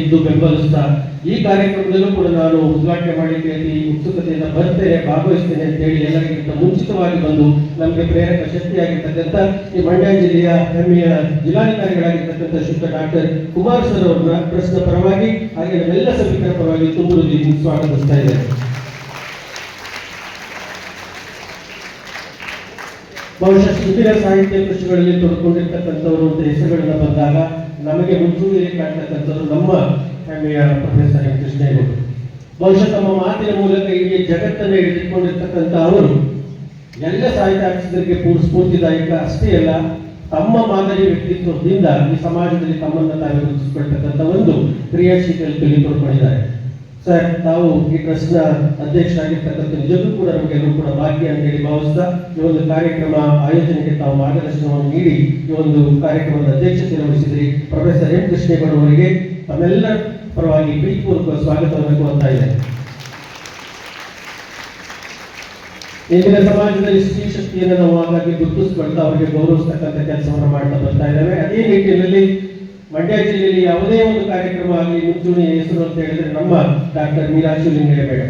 ಇದ್ದು ಬೆಂಬಲಿಸ್ತಾ ಈ ಕಾರ್ಯಕ್ರಮದಲ್ಲೂ ಕೂಡ ನಾನು ಉದ್ಘಾಟನೆ ಮಾಡಲಿಕ್ಕೆ ಉತ್ಸುಕತೆಯಿಂದ ಬರ್ತೇನೆ, ಭಾಗವಹಿಸ್ತೇನೆ ಅಂತ ಹೇಳಿ ಎಲ್ಲರಿಗಿಂತ ಮುಂಚಿತವಾಗಿ ಬಂದು ನಮಗೆ ಪ್ರೇರಕ ಶಕ್ತಿಯಾಗಿರ್ತಕ್ಕಂಥ ಈ ಮಂಡ್ಯ ಜಿಲ್ಲೆಯ ಹೆಮ್ಮೆಯ ಜಿಲ್ಲಾಧಿಕಾರಿಗಳಾಗಿರ್ತಕ್ಕಂಥ ಶ್ರೀಯುತ ಡಾಕ್ಟರ್ ಕುಮಾರ್ ಸರ್ ಅವರನ್ನ ಟ್ರಸ್ಟ್ನ ಪರವಾಗಿ ಹಾಗೆ ನಮ್ಮೆಲ್ಲ ಸಭಿಕರ ಪರವಾಗಿ ತುಂಬು ಸ್ವಾಗತಿಸ್ತಾ ಇದ್ದೇನೆ. ಬಹುಶಃ ಸುದೀರ ಸಾಹಿತ್ಯ ಕೃಷಿಗಳಲ್ಲಿ ತೊಡಕೊಂಡಿರ್ತಕ್ಕಂಥವರು ಅಂತ ಹೆಸರುಗಳನ್ನ ಬಂದಾಗ ನಮಗೆ ಮುಂಚೂಣಿಯಲ್ಲಿ ಕಾಣ್ತಕ್ಕಂಥವ್ರು ನಮ್ಮ ಹೆಮ್ಮೆಯ ಪ್ರೊಫೆಸರ್ ಎಂ ಕೃಷ್ಣೇಗೌಡರು. ಬಹುಶಃ ತಮ್ಮ ಮಾತಿನ ಮೂಲಕ ಇಡೀ ಜಗತ್ತನ್ನು ಹಿಡಿದುಕೊಂಡಿರ್ತಕ್ಕಂಥ ಅವರು ಎಲ್ಲ ಸಾಹಿತ್ಯಾಸಕ್ತರಿಗೆ ಸ್ಫೂರ್ತಿದಾಯಕ ಅಷ್ಟೇ ಅಲ್ಲ, ತಮ್ಮ ಮಾದರಿ ವ್ಯಕ್ತಿತ್ವದಿಂದ ಈ ಸಮಾಜದಲ್ಲಿ ತಮ್ಮನ್ನು ತಾವೇ ಗುರುತಿಸಿಕೊಳ್ತಕ್ಕಂಥ ಒಂದು ಕ್ರಿಯಾಶೀಲತೆಯಲ್ಲಿ ತೊಡಕೊಂಡಿದ್ದಾರೆ. ಸರ್, ತಾವು ಈ ಟ್ರಸ್ಟ್ನ ಅಧ್ಯಕ್ಷರಾಗಿರ್ತಕ್ಕಂಥ ನಿಜಕ್ಕೂ ಕೂಡ ನಮಗೆಲ್ಲರೂ ಕೂಡ ಭಾಗ್ಯ ಅಂತ ಹೇಳಿ ಭಾವಿಸ್ತಾ ಈ ಒಂದು ಕಾರ್ಯಕ್ರಮ ಆಯೋಜನೆಗೆ ತಾವು ಮಾರ್ಗದರ್ಶನವನ್ನು ನೀಡಿ ಈ ಒಂದು ಕಾರ್ಯಕ್ರಮದ ಅಧ್ಯಕ್ಷತೆ ವಹಿಸಿದ್ರಿ. ಪ್ರೊಫೆಸರ್ ಎಂ ಕೃಷ್ಣೇಗೌಡ ಅವರಿಗೆ ತಮ್ಮೆಲ್ಲರ ಪರವಾಗಿ ಪ್ರೀತಿಪೂರ್ವಕ ಸ್ವಾಗತವನ್ನು ಕೋರ್ತಾ ಇದೆ. ಇಂದಿನ ಸಮಾಜದಲ್ಲಿ ಸ್ತ್ರೀ ಶಕ್ತಿಯನ್ನು ನಾವು ಆಗಾಗ್ಗೆ ಗುರುತಿಸಿಕೊಳ್ತಾ ಅವರಿಗೆ ಗೌರವಿಸ್ತಕ್ಕಂಥ ಕೆಲಸವನ್ನು ಮಾಡ್ತಾ ಬರ್ತಾ ಇದ್ದಾವೆ. ಅದೇ ನಿಟ್ಟಿನಲ್ಲಿ ಮಂಡ್ಯ ಜಿಲ್ಲೆಯಲ್ಲಿ ಯಾವುದೇ ಒಂದು ಕಾರ್ಯಕ್ರಮ ಆಗಲಿ ಮುಂಚೂಣಿ ಹೆಸರು ಅಂತ ಹೇಳಿದ್ರೆ ನಮ್ಮ ಡಾಕ್ಟರ್ ಮೀನಾಕ್ಷಿ ಲಿಂಗೇಗೌಡ,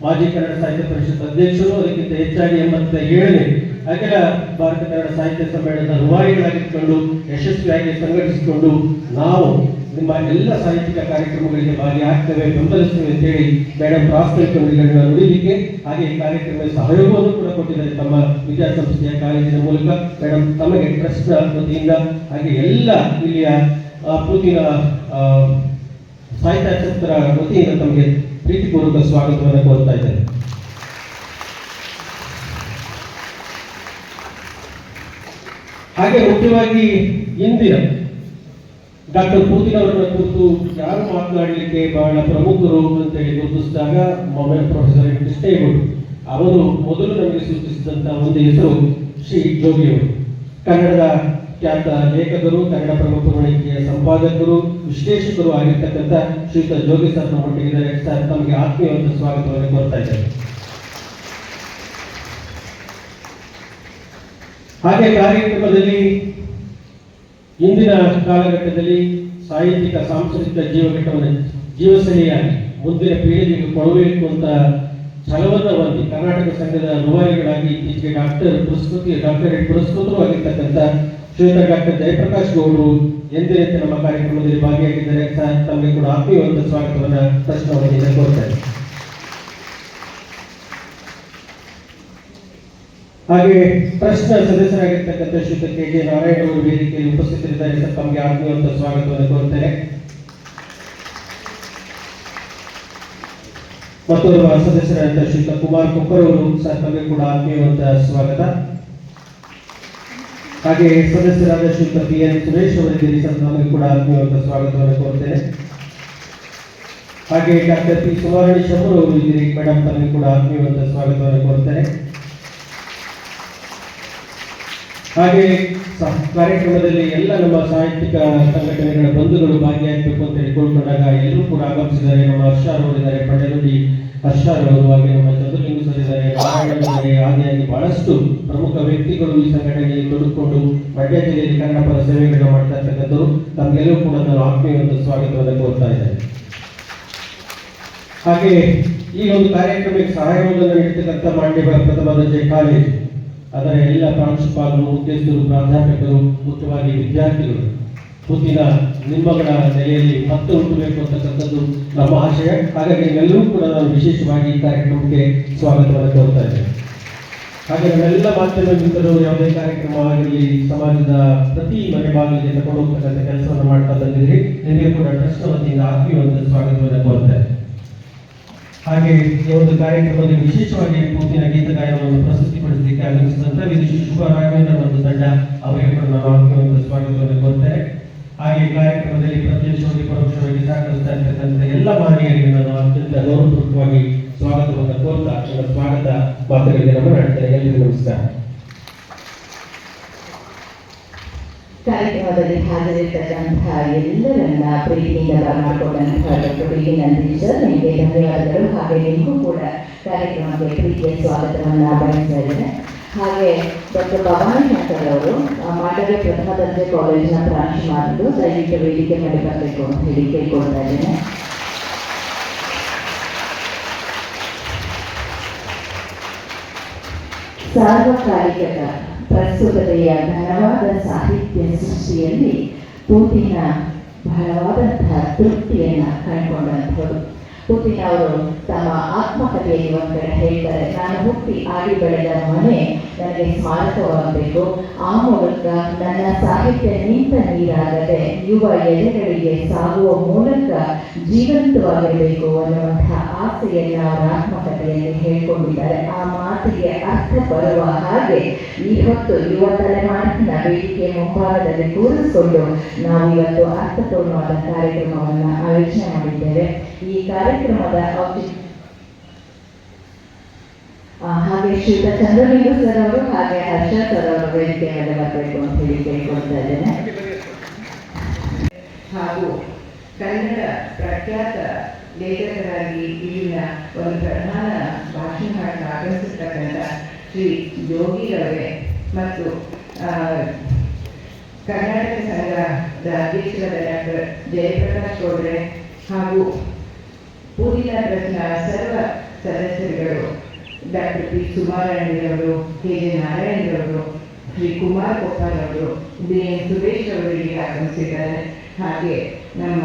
ಮಾಜಿ ಕನ್ನಡ ಸಾಹಿತ್ಯ ಪರಿಷತ್ ಅಧ್ಯಕ್ಷರು, ಅದಕ್ಕಿಂತ ಹೆಚ್ಚಾಗಿ 87ನೇ ಅಖಿಲ ಭಾರತ ಕನ್ನಡ ಸಾಹಿತ್ಯ ಸಮ್ಮೇಳನದ ರೂವಾರಿಗಳಾಗಿದ್ದುಕೊಂಡು ಯಶಸ್ವಿಯಾಗಿ ಸಂಘಟಿಸಿಕೊಂಡು ನಾವು ನಿಮ್ಮ ಎಲ್ಲ ಸಾಹಿತ್ಯಿಕ ಕಾರ್ಯಕ್ರಮಗಳಿಗೆ ಭಾಗಿಯಾಗ್ತೇವೆ, ಬೆಂಬಲಿಸ್ತೇವೆ ಅಂತ ಹೇಳಿ ಮೇಡಮ್ ಪ್ರಾಸ್ತಾವಿಕ ನುಡಿಗಳನ್ನ ನುಡಿಲಿಕ್ಕೆ ಹಾಗೆ ಈ ಕಾರ್ಯಕ್ರಮದಲ್ಲಿ ಸಹಯೋಗವನ್ನು ಕೂಡ ಕೊಟ್ಟಿದ್ದಾರೆ ತಮ್ಮ ವಿದ್ಯಾಸಂಸ್ಥೆಯ ಕಾಲೇಜಿನ ಮೂಲಕ. ಮೇಡಮ್, ತಮಗೆ ಟ್ರಸ್ಟ್ ವತಿಯಿಂದ ಹಾಗೆ ಎಲ್ಲ ಇಲ್ಲಿಯ ಪೂತಿನ ಸಾಹಿತ್ಯಾಸಕ್ತರ ವತಿಯಿಂದ ತಮಗೆ ಪ್ರೀತಿಪೂರ್ವಕ ಸ್ವಾಗತವನ್ನು ಕೋರ್ತಾ ಇದ್ದೇನೆ. ಹಾಗೆ ಮುಖ್ಯವಾಗಿ ಇಂದಿನ ಡಾಕ್ಟರ್ ಪೂತಿನ್ ಅವರನ್ನ ಕುರಿತು ಯಾರು ಮಾತನಾಡಲಿಕ್ಕೆ ಬಹಳ ಪ್ರಮುಖರು ಅಂತ ಹೇಳಿ ಗುರುತಿಸಿದಾಗ ಪ್ರೊಫೆಸರ್ ಎಂ ಕೃಷ್ಣೇಗೌಡ ಅವರು ಮೊದಲು ನಮಗೆ ಸೂಚಿಸಿದಂತ ಒಂದು ಹೆಸರು ಶ್ರೀ ಜೋಗಿಯವರು. ಕನ್ನಡದ ಖ್ಯಾತ ಲೇಖಕರು, ಕನ್ನಡ ಪ್ರಮುಖ ಪತ್ರಿಕೆಯ ಸಂಪಾದಕರು, ವಿಶ್ಲೇಷಕರು ಆಗಿರ್ತಕ್ಕಂಥ ಶ್ರೀಯುತ ಜೋಗಿ ಸರ್ ನಮ್ಮೊಟ್ಟಿಗಿದ್ದಾರೆ. ಸರ್, ತಮಗೆ ಆತ್ಮೀಯವಾದ ಸ್ವಾಗತವನ್ನು ಕೋರ್ತಾ ಇದ್ದಾರೆ. ಹಾಗೆ ಕಾರ್ಯಕ್ರಮದಲ್ಲಿ ಇಂದಿನ ಕಾಲಘಟ್ಟದಲ್ಲಿ ಸಾಹಿತ್ಯಿಕ ಸಾಂಸ್ಕೃತಿಕ ಜೀವಘಟ್ಟವನ್ನು ಜೀವಸೆಲೆಯಾಗಿ ಮುಂದಿನ ಪೀಳಿಗೆಗೆ ಕೊಡಬೇಕು ಅಂತ ಛಲವನ್ನು ಹೊಂದಿ ಕರ್ನಾಟಕ ಸಂಘದ ರೂವಾರಿಗಳಾಗಿ ಇತ್ತೀಚೆಗೆ ಡಾಕ್ಟರೇಟ್ ಪುರಸ್ಕೃತರು ಆಗಿರ್ತಕ್ಕಂಥ ಶ್ರೀಯುತ ಡಾಕ್ಟರ್ ಜಯಪ್ರಕಾಶ್ ಗೌಡರು ಎಂದಿನಂತೆ ನಮ್ಮ ಕಾರ್ಯಕ್ರಮದಲ್ಲಿ ಭಾಗಿಯಾಗಿದ್ದಾರೆ. ತಮಗೆ ಕೂಡ ಆತ್ಮೀಯವಾದ ಸ್ವಾಗತವನ್ನು ಪ್ರಶ್ನವನ್ನಿಂದ ಕೋರ್ತಾರೆ. ಹಾಗೆ ಟ್ರಸ್ಟ್ನ ಸದಸ್ಯರಾಗಿರ್ತಕ್ಕಂಥ ಶ್ರೀಯುತ KJ ನಾರಾಯಣ ಅವರು ವೇದಿಕೆಯಲ್ಲಿ ಉಪಸ್ಥಿತರಿದ್ದಾರೆ. ಸರ್, ತಮಗೆ ಆತ್ಮೀಯವಾದ ಸ್ವಾಗತವನ್ನು ಕೋರ್ತೇನೆ. ಮತ್ತೋರ್ವ ಸದಸ್ಯರಾದ ಶ್ರೀಯುತ ಕುಮಾರ್ ಕೊಪ್ಪರ್ ಅವರು ಸರ್, ತಮಗೆ ಕೂಡ ಆತ್ಮೀಯವಾದ ಸ್ವಾಗತ. ಹಾಗೆ ಸದಸ್ಯರಾದ ಶ್ರೀಯುತ PN ಸುರೇಶ್ ಅವರಿದ್ದೀರಿ. ಸರ್, ತಮಗೆ ಕೂಡ ಆತ್ಮೀಯವಾದ ಸ್ವಾಗತವನ್ನು ಕೋರ್ತೇನೆ. ಹಾಗೆ ಡಾಕ್ಟರ್ P ಸುವರ್ಣಿ ಶಂಭರ್ ಅವರು ಇದ್ದೀರಿ. ಮೇಡಮ್, ತಮಗೆ ಕೂಡ ಆತ್ಮೀಯವಾದ ಸ್ವಾಗತವನ್ನು ಕೋರ್ತೇನೆ. ಹಾಗೆ ಕಾರ್ಯಕ್ರಮದಲ್ಲಿ ಎಲ್ಲ ನಮ್ಮ ಸಾಹಿತ್ಯಿಕ ಸಂಘಟನೆಗಳ ಬಂಧುಗಳು ಭಾಗಿಯಾಗಬೇಕು ಅಂತ ಹೇಳಿಕೊಂಡಾಗ ಎಲ್ಲರೂ ಕೂಡ ಆಗಮಿಸಿದ್ದಾರೆ. ನಮ್ಮ ಹರ್ಷಾರ್ ಅವರಿದ್ದಾರೆ, ಪಂಡಲುಡಿ ಹರ್ಷಾರ್ ಅವರು, ಹಾಗೆ ನಮ್ಮ ಚಂದ್ರಲಿಂಗ ಸರ್ ಇದ್ದಾರೆ, ನಾರಾಯಣನಿದ್ದಾರೆ. ಹಾಗೆಯಾಗಿ ಬಹಳಷ್ಟು ಪ್ರಮುಖ ವ್ಯಕ್ತಿಗಳು ಈ ಸಂಘಟನೆಯಲ್ಲಿ ತೊಡಗಿಕೊಂಡು ಮಂಡ್ಯ ಜಿಲ್ಲೆಯಲ್ಲಿ ಕನ್ನಡ ಪರ ಸೇವೆಗಳನ್ನು ಮಾಡ್ತಾ ಇರ್ತಕ್ಕಂಥವ್ರು. ತಮಗೆಲ್ಲರೂ ಕೂಡ ನಾನು ಆತ್ಮೀಯವಾದ ಸ್ವಾಗತವನ್ನು ಕೋರ್ತಾ ಇದ್ದೇನೆ. ಹಾಗೆ ಈ ಒಂದು ಕಾರ್ಯಕ್ರಮಕ್ಕೆ ಸಹಾಯವನ್ನು ನೀಡತಕ್ಕಂಥ ಮಂಡ್ಯ ಪ್ರಥಮ ದರ್ಜೆ ಕಾಲೇಜ್, ಅದರ ಎಲ್ಲ ಪ್ರಾಂಶುಪಾಲರು, ಮುಖ್ಯಸ್ಥರು, ಪ್ರಾಧ್ಯಾಪಕರು, ಮುಖ್ಯವಾಗಿ ವಿದ್ಯಾರ್ಥಿಗಳು, ಮುಂದಿನ ನಿಮ್ಮಗಳ ನೆಲೆಯಲ್ಲಿ ಮತ್ತೆ ಹುಟ್ಟಬೇಕು ಅಂತಕ್ಕಂಥದ್ದು ನಮ್ಮ ಆಶಯ. ಹಾಗಾಗಿ ಎಲ್ಲರೂ ಕೂಡ ನಾನು ವಿಶೇಷವಾಗಿ ಈ ಕಾರ್ಯಕ್ರಮಕ್ಕೆ ಸ್ವಾಗತವನ್ನು ಕೋರ್ತಾ ಇದ್ದೇನೆ. ಹಾಗೆ ನಮ್ಮೆಲ್ಲ ಮಾಧ್ಯಮ ಮಿತ್ರರು ಯಾವುದೇ ಕಾರ್ಯಕ್ರಮ ಆಗಿರಲಿ ಸಮಾಜದ ಪ್ರತಿ ಮನೆ ಬಾಗಿಲಿಗೆ ತಗೊಂಡು ಹೋಗ್ತಕ್ಕಂಥ ಕೆಲಸವನ್ನು ಮಾಡ್ತಾ ಬಂದಿದ್ರಿ. ನಿಮಗೆ ಕೂಡ ಟ್ರಸ್ಟ್ ವತಿಯಿಂದ ಆತ್ಮೀಯವಾದ ಸ್ವಾಗತವನ್ನು ಕೋರ್ತಾ ಇದ್ದೇನೆ. ಹಾಗೆ ಈ ಒಂದು ಕಾರ್ಯಕ್ರಮದಲ್ಲಿ ವಿಶೇಷವಾಗಿ ಮುಂದಿನ ಗೀತ ಗಾಯನವನ್ನು ಪ್ರಸ್ತುತಿಪಡಿಸಲಿಕ್ಕೆ ಆಗಮಿಸಿದಂತ ವಿದುಷಿ ಶುಭ ರಾಘವೇಂದ್ರ ಮತ್ತು ತಂಡ ಅವರಿಗೆ ಕೂಡ ನಾನು ಆತ್ಮೀಯವಾದ ಸ್ವಾಗತವನ್ನು ಕೋರ್ತೇನೆ. ಹಾಗೆ ಕಾರ್ಯಕ್ರಮದಲ್ಲಿ ಪ್ರತ್ಯಕ್ಷವಾಗಿ ಪರೋಕ್ಷವಾಗಿ ಸಹಕರಿಸ್ತಾ ಇರ್ತಕ್ಕಂಥ ಎಲ್ಲ ಮಾನ್ಯರಿಗೆ ನಾನು ಅತ್ಯಂತ ಗೌರವಪೂರ್ವಕವಾಗಿ ಸ್ವಾಗತವನ್ನು ಕೋರ್ತಾ ನನ್ನ ಸ್ವಾಗತ ಮಾತುಗಳಿಗೆ ನಮ್ಮ ಮಾಡ್ತೇನೆ. ಎಲ್ಲರಿಗೂ ನಮಸ್ಕಾರ. ಕಾರ್ಯಕ್ರಮದಲ್ಲಿ ಹಾಜರಿರ್ತಕ್ಕಂತಹ ಎಲ್ಲರನ್ನ ಪ್ರೀತಿಯಿಂದ ಬರಮಾಡಿಕೊಂಡಂತಹ ಡಾಕ್ಟರ್ BD ನಂದೀಶ್ ಸರ್, ನಿಮಗೆ ಧನ್ಯವಾದಗಳು. ಹಾಗೆ ನಿಮಗೂ ಕೂಡ ಕಾರ್ಯಕ್ರಮಕ್ಕೆ ಪ್ರೀತಿಯ ಸ್ವಾಗತವನ್ನು ಬಯಸ್ತಾ ಇದ್ದೇನೆ. ಹಾಗೆ ಡಾಕ್ಟರ್ ಭವಾನಿ ಶಂಕರ್ ಅವರು ಮಾಂಡವ್ಯ ಪ್ರಥಮ ದರ್ಜೆ ಕಾಲೇಜಿನ ಪ್ರಾಂಶುಪಾಲರು, ದಯವಿಟ್ಟು ವೇದಿಕೆ ಮೇಲೆ ಬರಬೇಕು ಅಂತ ಹೇಳಿ ಕೇಳ್ಕೊಳ್ತಾ ಇದ್ದೇನೆ. ಸಾರ್ವಕಾಲಿಕ ಪ್ರಸ್ತುತತೆಯ ಘನವಾದ ಸಾಹಿತ್ಯ ಸೃಷ್ಟಿಯಲ್ಲಿ ಪೂತಿನ ಬಹಳವಾದಂತಹ ತೃಪ್ತಿಯನ್ನು ಕಂಡುಕೊಂಡಂಥವರು. ಪೂತಿನ ಅವರು ತಮ್ಮ ಆತ್ಮಕಥೆಯಲ್ಲಿ ಒಂದು ಕಡೆ ಹೇಳ್ತಾರೆ, ನಾನು ಹುಟ್ಟಿ ಆಡಿ ಬೆಳೆದ ಮನೆ ನನಗೆ ಸ್ಮಾರಕವಾಗಬೇಕು. ಆ ಮೂಲಕ ನನ್ನ ಸಾಹಿತ್ಯ ನಿಂತ ನೀರಾಗದೆ ಯುವ ಎಲೆಗಳಿಗೆ ಸಾಗುವ ಮೂಲಕ ಜೀವಂತವಾಗಿರಬೇಕು ಅನ್ನುವಂತಹ ಆಸೆಯನ್ನು ಅವರ ಆತ್ಮಕಥೆಯಲ್ಲಿ ಹೇಳ್ಕೊಂಡಿದ್ದಾರೆ. ಆ ಮಾತಿಗೆ ಅರ್ಥ ಬರುವ ಹಾಗೆ ಈ ಹೊತ್ತು ಯುವ ತಲೆಮಾರಿನ ವೇದಿಕೆ ಮುಂಭಾಗದಲ್ಲಿ ಕೂರಿಸಿಕೊಂಡು ನಾವು ಇವತ್ತು ಅರ್ಥಪೂರ್ಣವಾದ ಕಾರ್ಯಕ್ರಮವನ್ನು ಆಯೋಜನೆ ಮಾಡಿದ್ದೇವೆ. ಈ ಕಾರ್ಯಕ್ರಮದ ಹಾಗೆ ಶ್ರೀಯುತ ಚಂದ್ರಲಿಂಗ ಸರ್ ಅವರು ಹಾಗೆ ಹರ್ಷ ಸರ್ ಅವರು ವೇದಿಕೆ ಮೇಲೆ ಬರಬೇಕು ಅಂತ ಹೇಳಿ ಕೇಳ್ಕೊಳ್ತಾ ಇದ್ದೇನೆ. ಹಾಗೂ ಕನ್ನಡ ಪ್ರಖ್ಯಾತ ಲೇಖಕರಾಗಿ ಇಲ್ಲಿನ ಒಂದು ಪ್ರಧಾನ ಭಾಷಣವನ್ನು ಆಗಮಿಸಿರ್ತಕ್ಕಂಥ ಶ್ರೀ ಯೋಗಿರವರೇ ಮತ್ತು ಕರ್ನಾಟಕ ಸಂಘದ ಅಧ್ಯಕ್ಷರಾದ ಡಾಕ್ಟರ್ ಜಯಪ್ರಕಾಶ್ ಗೌಡ್ರೆ ಹಾಗೂ ಪೂರಿನ ಟ್ರಸ್ಟ್ನ ಸರ್ವ ಸದಸ್ಯರುಗಳು, ಡಾಕ್ಟರ್ P ಸುಮಾರಾಯಣರವರು, KJ ನಾರಾಯಣರವರು, ಶ್ರೀ ಕುಮಾರ್ ಕೊಪ್ಪರ್ ಅವರು, BN ಸುರೇಶ್ ಅವರು ಇಲ್ಲಿ ಆಗಮಿಸಿದ್ದಾರೆ. ಹಾಗೆ ನಮ್ಮ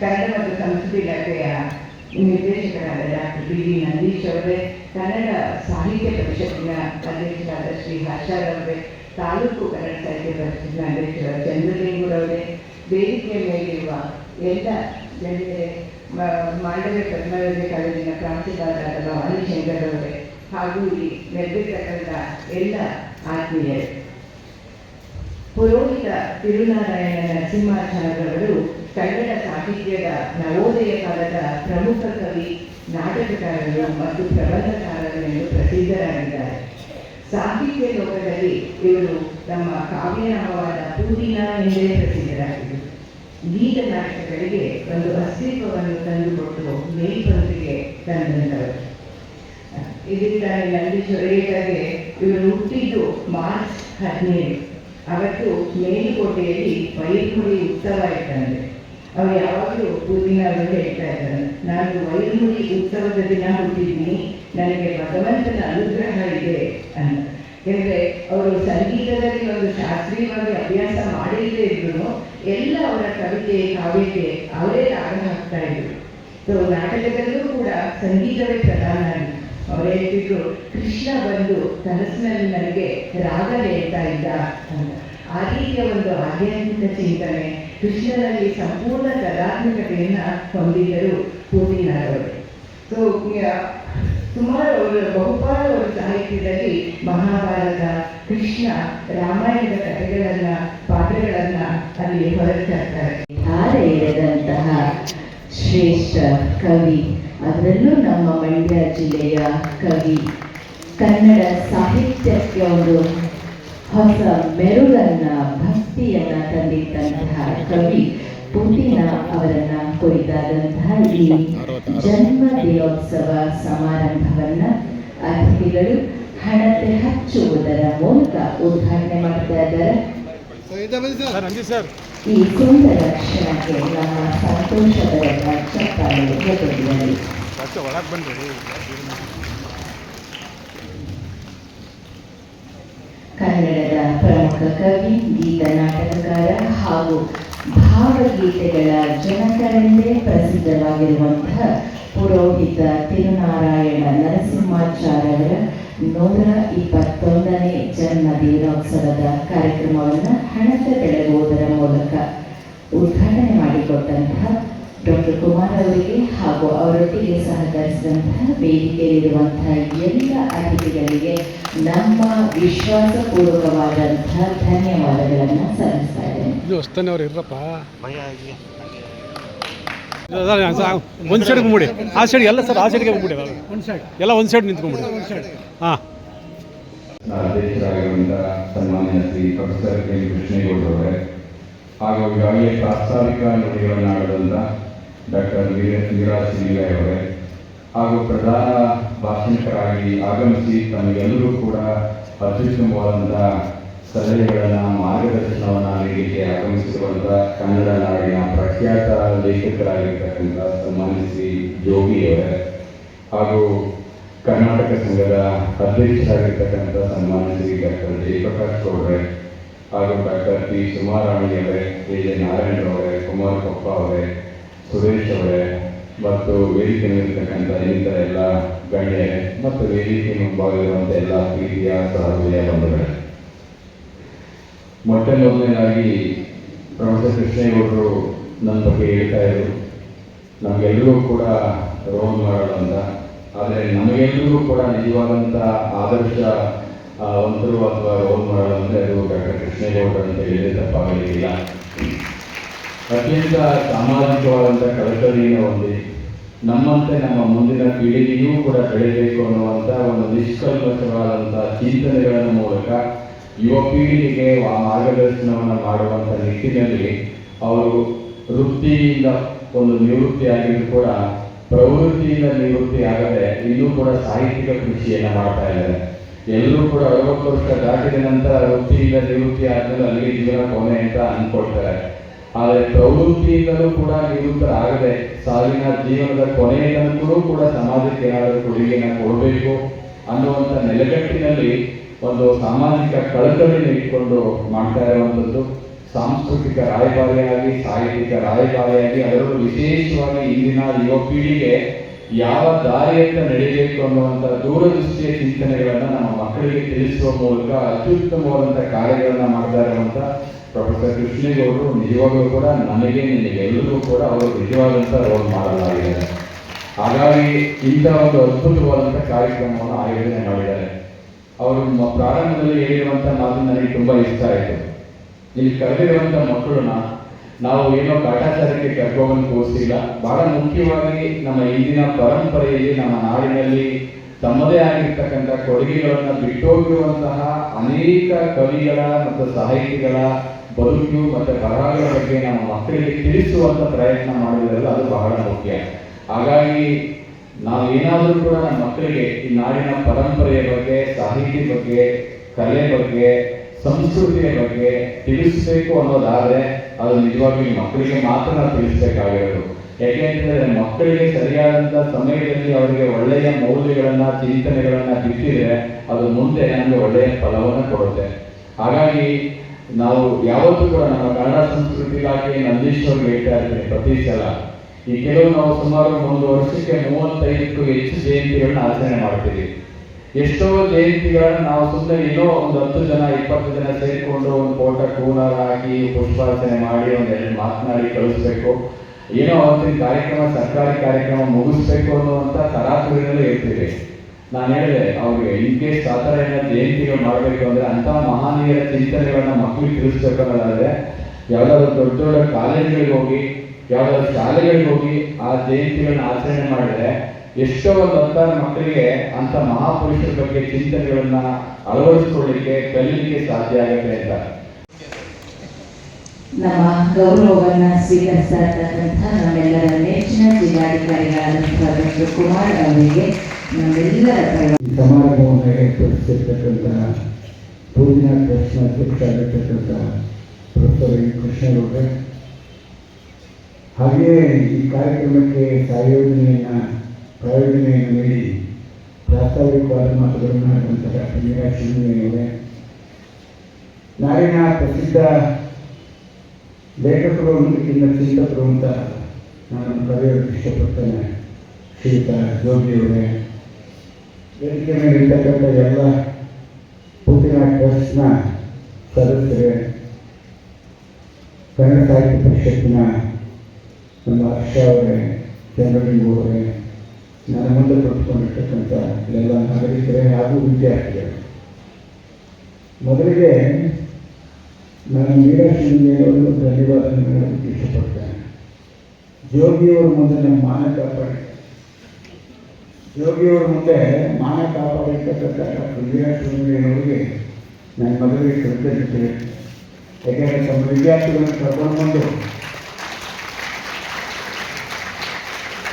ಕನ್ನಡ ಮತ್ತು ಸಂಸ್ಕೃತಿ ಇಲಾಖೆಯ ನಿರ್ದೇಶಕರಾದ ಡಾಕ್ಟರ್ BD ನಂದೀಶ್ ಅವರೇ, ಕನ್ನಡ ಸಾಹಿತ್ಯ ಪರಿಷತ್ತಿನ ಅಧ್ಯಕ್ಷರಾದ ಶ್ರೀ ಹರ್ಷಾರ್ ಅವರೇ, ತಾಲೂಕು ಕನ್ನಡ ಸಾಹಿತ್ಯ ಪರಿಷತ್ತಿನ ಅಧ್ಯಕ್ಷರಾದ ಚಂದ್ರಲಿಂಗರವರೇ, ವೇದಿಕೆ ಮೇಲಿರುವ ಎಲ್ಲ ಜನರೇ, ಮಾಂಡವ್ಯ ಪ್ರಥಮ ದರ್ಜೆ ಕಾಲೇಜಿನ ಪ್ರಾಂಶುಪಾಲರಾದ ಭವಾನಿ ಶಂಕರ್ ಅವರೇ, ಹಾಗೂ ಇಲ್ಲಿ ನೆರೆದಿರ್ತಕ್ಕಂಥ ಎಲ್ಲ ಆತ್ಮೀಯರೇ. ಪುರೋಹಿತ ತಿರುನಾರಾಯಣ ನರಸಿಂಹಾಚಾರ್ಯರವರು ಕನ್ನಡ ಸಾಹಿತ್ಯದ ನವೋದಯ ಕಾಲದ ಪ್ರಮುಖ ಕವಿ, ನಾಟಕಕಾರರು ಮತ್ತು ಪ್ರಬಂಧಕಾರರು ಎಂದು ಪ್ರಸಿದ್ಧರಾಗಿದ್ದಾರೆ. ಸಾಹಿತ್ಯ ಲೋಕದಲ್ಲಿ ಇವರು ತಮ್ಮ ಕಾವ್ಯನಾಮವಾದ ಪೂರಿನ ಎಂದೇ ಪ್ರಸಿದ್ಧರಾಗಿದ್ದರು. ಗೀತ ನಾಟಕಗಳಿಗೆ ಒಂದು ಅಸ್ತಿತ್ವವನ್ನು ತಂದುಕೊಟ್ಟು ಮೇಲ್ಪಂಕ್ತಿಗೆ ತಂದಂತವರು. ಇದರಿಂದ ನಂದೀಶ್ ಒಡೆಯರ್ಗೆ ಇವರು ಹುಟ್ಟಿದ್ದು ಮಾರ್ಚ್ 17. ಅವತ್ತು ಮೇಲುಕೋಟೆಯಲ್ಲಿ ವೈರ್ಮುಡಿ ಉತ್ಸವ ಇತ್ತಂತೆ. ಅವ್ರು ಯಾವಾಗಲೂ ಪೂರ್ಣಿಮಾ ಅವರು ಹೇಳ್ತಾ ಇದ್ದಾರೆ, ನಾನು ವೈರ್ಮುಡಿ ಉತ್ಸವದ ದಿನ ಹುಟ್ಟಿದ್ದೀನಿ, ನನಗೆ ಭಗವಂತನ ಅನುಗ್ರಹ ಇದೆ ಅಂತ. ಯಾಕಂದರೆ ಅವರು ಸಂಗೀತದಲ್ಲಿ ಒಂದು ಶಾಸ್ತ್ರೀಯವಾಗಿ ಅಭ್ಯಾಸ ಮಾಡಿಲ್ಲದೆ ಇದ್ರು ಎಲ್ಲ ಅವರ ಕವಿತೆ ಕಾವ್ಯಕ್ಕೆ ಅವರೇ ರಾಗ ಹಾಕ್ತಾ ಇದ್ರು. ಸೊ ನಾಟಕದಲ್ಲೂ ಕೂಡ ಸಂಗೀತವೇ ಪ್ರಧಾನ ಆಗಿತ್ತು. ಅವರು ಹೇಳ್ತಿದ್ರು, ಕೃಷ್ಣ ಬಂದು ಕನಸಿನಲ್ಲಿ ನನಗೆ ರಾಗ ಹೇಳ್ತಾ ಇದ್ದ ಅಂತ. ಆ ರೀತಿಯ ಒಂದು ಆಧ್ಯಾತ್ಮಿಕ ಚಿಂತನೆ, ಕೃಷ್ಣನಲ್ಲಿ ಸಂಪೂರ್ಣ ಕಲಾತ್ಮಕತೆಯನ್ನು ಹೊಂದಿದ್ದರು ಪೂರ್ಣಿನಾರವರು. ಸೊ ಸುಮಾರು ಅವರು ಬಹುಪಾಲು ಅವರ ಸಾಹಿತ್ಯದಲ್ಲಿ ಮಹಾಭಾರತ, ಕೃಷ್ಣ, ರಾಮಾಯಣದ ಕಥೆಗಳನ್ನು, ಪಾತ್ರಗಳನ್ನು ಅಲ್ಲಿ ಹೊರಗೆ ತರ್ತಾರೆ. ಧಾರೆ ಎಳೆದಂತಹ ಶ್ರೇಷ್ಠ ಕವಿ, ಅದರಲ್ಲೂ ನಮ್ಮ ಮಂಡ್ಯ ಜಿಲ್ಲೆಯ ಕವಿ, ಕನ್ನಡ ಸಾಹಿತ್ಯಕ್ಕೆ ಒಂದು ಹೊಸ ಮೆರುಗನ್ನು, ಭಕ್ತಿಯನ್ನು ತಂದಿದ್ದಂತಹ ಕವಿ ಪುಟಿನ ಅವರನ್ನು ಕುರಿತಾದಂತಹ ಈ ಜನ್ಮ ದಿನೋತ್ಸವ ಸಮಾರಂಭವನ್ನು ಅತಿಥಿಗಳು ಹಣತೆ ಹಚ್ಚುವುದರ ಮೂಲಕ ಉದ್ಘಾಟನೆ ಮಾಡ್ತಾ ಇದ್ದಾರೆ. ಈ ಸುಂದರ ಕ್ಷಣಕ್ಕೆ ನಮ್ಮ ಸಂತೋಷದ ಚಪ್ಪಾಳೆ ಜೊತೆಗಿರಲಿ. ಕನ್ನಡದ ಪ್ರಮುಖ ಕವಿ, ಗೀತ ನಾಟಕಕಾರ ಹಾಗೂ ಭಾವಗೀತೆಗಳ ಜನಕರೆಂದೇ ಪ್ರಸಿದ್ಧವಾಗಿರುವಂತಹ ಪುರೋಹಿತ ತಿರುನಾರಾಯಣ ನರಸಿಂಹಾಚಾರ್ಯವರ 121ನೇ ಜನ್ಮ ದಿನೋತ್ಸವದ ಕಾರ್ಯಕ್ರಮವನ್ನು ಹಣತೆ ಬೆಳಗುವುದರ ಮೂಲಕ ಉದ್ಘಾಟನೆ ಮಾಡಿಕೊಟ್ಟಂತಹ ಡಾಕ್ಟರ್ ಕುಮಾರ್ ಅವರಿಗೆ ಹಾಗೂ ಅವರೊಟ್ಟಿಗೆ ಸಹಕರಿಸಿದಂತಹ ವೇದಿಕೆಯಲ್ಲಿರುವಂತಹ ಎಲ್ಲ ಅತಿಥಿಗಳಿಗೆ ನಮ್ಮ ವಿಶ್ವಾಸಪೂರ್ವಕವಾದಂತಹ ಧನ್ಯವಾದಗಳನ್ನು ಸಲ್ಲಿಸ್ತಾ ಇದ್ದೇನೆ. ಒಂದು ಸೈಡ್ ಬಂದ್ಬಿಡಿ, ಆ ಸೈಡ್ ಎಲ್ಲ ಸರ್, ಆ ಸೈಡ್ಗೆ ಬಂದ್ಬಿಡಿ, ಒಂದು ಸೈಡ್ ಎಲ್ಲ ಒಂದು ಸೈಡ್ ನಿಂತ್ಕೊಂಡ್ಬಿಡಿ. ಹಾಂ, ಅಧ್ಯಕ್ಷರಾಗಿರುವಂಥ ಸನ್ಮಾನ್ಯ ಶ್ರೀ ಪ್ರೊಫೆಸರ್ ಕೆ ಕೃಷ್ಣೇಗೌಡರವರೇ, ಹಾಗೂ ಈಗಾಗಲೇ ಪ್ರಾಸ್ತಾವಿಕ ನುಡಿಗಳನ್ನಾಡಿದಂಥ ಡಾಕ್ಟರ್ ವೀರಾಜ್ ಅವರೇ, ಹಾಗೂ ಪ್ರಧಾನ ಭಾಷಣಕರಾಗಿ ಆಗಮಿಸಿ ತಮಗೆಲ್ಲರೂ ಕೂಡ ಅತ್ಯುತ್ತಮವಾದಂಥ ಸಲಹೆಗಳನ್ನು, ಮಾರ್ಗದರ್ಶನವನ್ನು ನೀಡಲಿಕ್ಕೆ ಆಗಮಿಸಿರುವಂಥ ಕನ್ನಡ ನಾಡಿನ ಪ್ರಖ್ಯಾತ ಲೇಖಕರಾಗಿರ್ತಕ್ಕಂಥ ಸನ್ಮಾನ್ಯ ಶ್ರೀ ಜೋಗಿಯವರೇ, ಹಾಗೂ ಕರ್ನಾಟಕ ಸಂಘದ ಅಧ್ಯಕ್ಷರಾಗಿರ್ತಕ್ಕಂಥ ಸನ್ಮಾನ್ಯ ಶ್ರೀ ಡಾಕ್ಟರ್ ಜಯಪ್ರಕಾಶ್ ಗೌಡ್ರೆ, ಹಾಗೂ ಡಾಕ್ಟರ್ ಪಿ ಸುಮಾರಾಣಿಯವರೇ, ಎ ನಾರಾಯಣರವರೇ, ಕುಮಾರ್ ಕೊಪ್ಪ ಅವರೇ, ಸುರೇಶ್ ಅವರೇ, ಮತ್ತು ವೇದಿಕೆ ಮೇಲಿರ್ತಕ್ಕಂಥ ಇನ್ನಿತರ ಎಲ್ಲ ಗಣ್ಯರೇ ಮತ್ತು ವೇದಿಕೆ ಮುಂಭಾಗವಿರುವಂಥ ಎಲ್ಲ ಪ್ರೀತಿಯ ಸಹೃದಯ ಬಂಧುಗಳೇ, ಮೊಟ್ಟಮೊದಲನೇದಾಗಿ ಪ್ರೊಫೆಸರ್ ಕೃಷ್ಣೇಗೌಡರು ನನ್ನ ಬಗ್ಗೆ ಹೇಳ್ತಾ ಇದ್ರು, ನಮಗೆಲ್ಲರೂ ಕೂಡ ರೋಲ್ ಮಾಡೆಲ್ ಅಂತ. ಆದರೆ ನಮಗೆಲ್ಲರಿಗೂ ಕೂಡ ನಿಜವಾದಂಥ ಆದರ್ಶ ಒಂದರು ಅಥವಾ ರೋಲ್ ಮಾಡೆಲ್ ಅಂದರೆ ಅದು ಡಾಕ್ಟರ್ ಕೃಷ್ಣೇಗೌಡರು ಅಂತ ಹೇಳಿದ್ರೆ ತಪ್ಪಾಗಲಿಕ್ಕಿಲ್ಲ. ಅತ್ಯಂತ ಸಾಮಾಜಿಕವಾದಂಥ ಕಳಕಳಿಯನ್ನು ಹೊಂದಿ ನಮ್ಮಂತೆ ನಮ್ಮ ಮುಂದಿನ ಪೀಳಿಗೆಯೂ ಕೂಡ ಬೆಳೆಯಬೇಕು ಅನ್ನುವಂಥ ಒಂದು ನಿಷ್ಕಲ್ಮಶವಾದಂಥ ಚಿಂತನೆಗಳ ಮೂಲಕ ಯುವ ಪೀಳಿಗೆಗೆ ಮಾರ್ಗದರ್ಶನವನ್ನು ಮಾಡುವಂಥ ನಿಟ್ಟಿನಲ್ಲಿ ಅವರು ವೃತ್ತಿಯಿಂದ ಒಂದು ನಿವೃತ್ತಿಯಾಗಿದ್ದು ಕೂಡ ಪ್ರವೃತ್ತಿಯಿಂದ ನಿವೃತ್ತಿ ಆಗದೆ ಇನ್ನೂ ಕೂಡ ಸಾಹಿತ್ಯಿಕ ಕೃಷಿಯನ್ನು ಮಾಡ್ತಾ ಇದ್ದಾರೆ. ಎಲ್ಲರೂ ಕೂಡ 60 ವರ್ಷ ದಾಟಿದ ನಂತರ ವೃತ್ತಿಯಿಂದ ನಿವೃತ್ತಿ ಆದಮೇಲೆ ಅಲ್ಲಿಗೆ ಜೀವನ ಕೊನೆ ಅಂತ ಅಂದ್ಕೊಳ್ತಾರೆ. ಆದರೆ ಪ್ರವೃತ್ತಿಯಿಂದಲೂ ಕೂಡ ನಿವೃತ್ತರಾಗದೆ ಸಾವಿನ ಜೀವನದ ಕೊನೆಯ ತನಕೂ ಕೂಡ ಸಮಾಜಕ್ಕೆ ಏನಾದರೂ ಕೊಡುಗೆಯನ್ನು ಕೊಡಬೇಕು ಅನ್ನುವಂಥ ನೆಲೆಗಟ್ಟಿನಲ್ಲಿ ಒಂದು ಸಾಮಾಜಿಕ ಕಳಕಳಿಯನ್ನು ಇಟ್ಕೊಂಡು ಮಾಡ್ತಾ ಇರುವಂಥದ್ದು ಸಾಂಸ್ಕೃತಿಕ ರಾಯಭಾರಿಯಾಗಿ, ಸಾಹಿತ್ಯಿಕ ರಾಯಭಾರಿಯಾಗಿ, ಅದರಲ್ಲೂ ವಿಶೇಷವಾಗಿ ಇಂದಿನ ಯುವ ಪೀಳಿಗೆ ಯಾವ ದಾರಿಯತ್ತ ನಡೀಬೇಕು ಅನ್ನುವಂಥ ದೂರದೃಷ್ಟಿಯ ಚಿಂತನೆಗಳನ್ನು ನಮ್ಮ ಮಕ್ಕಳಿಗೆ ತಿಳಿಸುವ ಮೂಲಕ ಅತ್ಯುತ್ತಮವಾದಂಥ ಕಾರ್ಯಗಳನ್ನು ಮಾಡ್ತಾ ಇರುವಂಥ ಪ್ರೊಫೆಸರ್ ಕೃಷ್ಣೇಗೌಡರು ನಿಜವಾಗ್ಲೂ ಕೂಡ ನನಗೆ ನಿಮಗೆಲ್ಲರೂ ಕೂಡ ಅವರು ನಿಜವಾದಂಥ ರೋಲ್ ಮಾಡಲಾಗಿದ್ದಾರೆ. ಹಾಗಾಗಿ ಇಂಥ ಒಂದು ಅದ್ಭುತವಾದಂಥ ಕಾರ್ಯಕ್ರಮವನ್ನು ಆಯೋಜನೆ ಮಾಡಿದ್ದಾರೆ. ಅವರು ಪ್ರಾರಂಭದಲ್ಲಿ ಹೇಳಿರುವಂಥ ಮಾತು ನನಗೆ ತುಂಬ ಇಷ್ಟ ಆಯಿತು. ಇಲ್ಲಿ ಕರೆದಿರುವಂಥ ಮಕ್ಕಳನ್ನ ನಾವು ಏನೋ ಕಾಟಾಚಾರಕ್ಕೆ ಕರ್ಕೊಂಡ್ಬಂದು ತೋರಿಸಿಲ್ಲ. ಬಹಳ ಮುಖ್ಯವಾಗಿ ನಮ್ಮ ಇಂದಿನ ಪರಂಪರೆಯಲ್ಲಿ ನಮ್ಮ ನಾಡಿನಲ್ಲಿ ತಮ್ಮದೇ ಆಗಿರ್ತಕ್ಕಂಥ ಕೊಡುಗೆಗಳನ್ನು ಬಿಟ್ಟೋಗಿರುವಂತಹ ಅನೇಕ ಕವಿಗಳ ಮತ್ತು ಸಾಹಿತಿಗಳ ಬದುಕು ಮತ್ತು ಬರಹಗಳ ಬಗ್ಗೆ ನಮ್ಮ ಮಕ್ಕಳಿಗೆ ತಿಳಿಸುವಂಥ ಪ್ರಯತ್ನ ಮಾಡಿದ್ರಲ್ಲ, ಅದು ಬಹಳ ಮುಖ್ಯ. ಹಾಗಾಗಿ ನಾವು ಏನಾದರೂ ಕೂಡ ನಮ್ಮ ಮಕ್ಕಳಿಗೆ ಈ ನಾಡಿನ ಪರಂಪರೆಯ ಬಗ್ಗೆ, ಸಾಹಿತ್ಯ ಬಗ್ಗೆ, ಕಲೆ ಬಗ್ಗೆ, ಸಂಸ್ಕೃತಿಯ ಬಗ್ಗೆ ತಿಳಿಸಬೇಕು ಅನ್ನೋದಾದ್ರೆ ಅದು ನಿಜವಾಗಿ ಮಕ್ಕಳಿಗೆ ಮಾತ್ರ ನಾವು ತಿಳಿಸ್ಬೇಕಾಗಿರೋದು. ಯಾಕೆಂತಂದ್ರೆ ಮಕ್ಕಳಿಗೆ ಸರಿಯಾದಂಥ ಸಮಯದಲ್ಲಿ ಅವರಿಗೆ ಒಳ್ಳೆಯ ಮೌಲ್ಯಗಳನ್ನ, ಚಿಂತನೆಗಳನ್ನ ಬಿತ್ತಿದ್ರೆ ಅದು ಮುಂದೆ ನಮಗೆ ಒಳ್ಳೆಯ ಫಲವನ್ನು ಕೊಡುತ್ತೆ. ಹಾಗಾಗಿ ನಾವು ಯಾವತ್ತೂ ಕೂಡ ನಮ್ಮ ಕನ್ನಡ ಸಂಸ್ಕೃತಿ ಇಲಾಖೆ ನಂದೀಶ್ವರ್ಗೆ ಹೇಳ್ತಾ ಇರ್ತೀನಿ ಪ್ರತಿ ಸಲ. ಈ ನಾವು ಸುಮಾರು ಒಂದು ವರ್ಷಕ್ಕೆ 35ಕ್ಕೂ ಹೆಚ್ಚು ಜಯಂತಿಗಳನ್ನ ಆಚರಣೆ ಮಾಡ್ತೀವಿ. ಎಷ್ಟೋ ಜಯಂತಿಗಳನ್ನ ನಾವು ಸುಮ್ಮನೆ ಏನೋ ಒಂದು 10 ಜನ 20 ಜನ ಸೇರಿಕೊಂಡು ಒಂದು ಫೋಟೋ ಕೂಲರ್ ಹಾಕಿ ಪುಷ್ಪಾರ್ಚನೆ ಮಾಡಿ ಒಂದೆರಡು ಮಾತನಾಡಿ ಕಳಿಸ್ಬೇಕು, ಏನೋ ಅವತ್ತಿನ ಕಾರ್ಯಕ್ರಮ ಸರ್ಕಾರಿ ಕಾರ್ಯಕ್ರಮ ಮುಗಿಸ್ಬೇಕು ಅನ್ನುವಂಥ ತರಾತುರಿನಲ್ಲೇ ಇರ್ತೀವಿ. ನಾನು ಹೇಳಿದೆ ಅವ್ರಿಗೆ ಇನ್ ಕೇಸ್ ಆ ಥರ ಏನೋ ಜಯಂತಿಗಳು ಮಾಡಬೇಕು ಅಂದರೆ ಅಂಥ ಮಹನೀಯರ ಚಿಂತನೆಗಳನ್ನ ಮಕ್ಕಳಿಗೆ ತಿಳಿಸ್ಬೇಕು ಅನ್ನೋದಾದರೆ ಯಾವುದಾದ್ರು ದೊಡ್ಡ ದೊಡ್ಡ ಕಾಲೇಜುಗಳಿಗೆ ಹೋಗಿ, ಯಾವುದಾದ್ರು ಶಾಲೆಗಳಿಗೆ ಹೋಗಿ ಆ ಜಯಂತಿಗಳನ್ನ ಆಚರಣೆ ಮಾಡಿದ್ರೆ ಎಷ್ಟೋ ಒಂದು 10 ಮಕ್ಕಳಿಗೆ ಅಂಥ ಮಹಾಪುರುಷರ ಬಗ್ಗೆ ಚಿಂತನೆಗಳನ್ನ ಅಳವಡಿಸ್ಕೊಳ್ಳಿಕ್ಕೆ, ಕಲೀಲಿಕ್ಕೆ ಸಾಧ್ಯ ಆಗುತ್ತೆ ಅಂತ. ನಮ್ಮ ಗೌರವವನ್ನು ಸ್ವೀಕರಿಸ್ತಾ ಇರ್ತಕ್ಕಂಥ ನಮ್ಮೆಲ್ಲರ ನೆಚ್ಚಿನ ಜಿಲ್ಲಾಧಿಕಾರಿಗಳಾದಂತಹ ಡಾಕ್ಟರ್ ಕುಮಾರ್ ಅವರಿಗೆ ನಮ್ಮೆಲ್ಲರ ಸಮಾರಂಭವನ್ನು ಏರ್ಪಡಿಸಿರ್ತಕ್ಕಂಥ ಪೂರ್ಣ ಟ್ರಸ್ಟ್ ಅಧ್ಯಕ್ಷ ಆಗಿರ್ತಕ್ಕಂಥ ಪ್ರೊಫೆಸರ್ ಕೃಷ್ಣಗೌಡ್ರೆ, ಹಾಗೆಯೇ ಈ ಕಾರ್ಯಕ್ರಮಕ್ಕೆ ಪ್ರಾಯೋಜನೆಯನ್ನು ನೀಡಿ ಪ್ರಾಸ್ತಾವಿಕವಾದ ಮಾತುಗಳನ್ನು ಆಡಿದಂಥ ಡಾಕ್ಟರ್ ಮೀನಾಕ್ಷಿ ಅವರೇ, ನಾಡಿನ ಪ್ರಸಿದ್ಧ ಲೇಖಕರು ಅನ್ನೋದಕ್ಕಿಂತ ಚಿಂತಕರು ಅಂತ ನಾನು ಕರೆಯೋದಕ್ಕೆ ಇಷ್ಟಪಡ್ತೇನೆ ಶ್ರೀಯುತ ಜೋಗಿಯವರೇ, ವೇದಿಕೆ ಮೇಲೆ ಇರ್ತಕ್ಕಂಥ ಎಲ್ಲ ಪೂತಿನ ಟ್ರಸ್ಟ್ನ ಸದಸ್ಯರೇ, ಕನ್ನಡ ಸಾಹಿತ್ಯ ಪರಿಷತ್ತಿನ ನಮ್ಮ ಹರ್ಷ ಅವರೇ, ಚಂದ್ರಲಿಂಗು ಅವರೇ, ನನ್ನ ಮುಂದೆ ಕೊಟ್ಕೊಂಡಿರ್ತಕ್ಕಂಥ ಎಲ್ಲ ನಾಗರಿಕರೇ ಹಾಗೂ ವಿದ್ಯಾರ್ಥಿಗಳು, ಮೊದಲಿಗೆ ನಾನು ಮೀನಾಕ್ಷಿಯವರಿಗೂ ಧನ್ಯವಾದ ಹೇಳೋದಕ್ಕೆ ಇಷ್ಟಪಡ್ತೇನೆ. ಜೋಗಿಯವರ ಮುಂದೆ ನಮ್ಮ ಮಾನ ಕಾಪಾಡಿ, ಜೋಗಿಯವರ ಮುಂದೆ ಮಾನ ಕಾಪಾಡಿರ್ತಕ್ಕಂಥ ಡಾಕ್ಟರ್ ಮೀನಾಕ್ಷಿಯವರಿಗೆ ನನ್ನ ಮೊದಲಿಗೆ ಕೃತಜ್ಞತೆ. ಯಾಕೆಂದರೆ ತಮ್ಮ ವಿದ್ಯಾರ್ಥಿಗಳನ್ನು ಕರ್ಕೊಂಡು ಬಂದು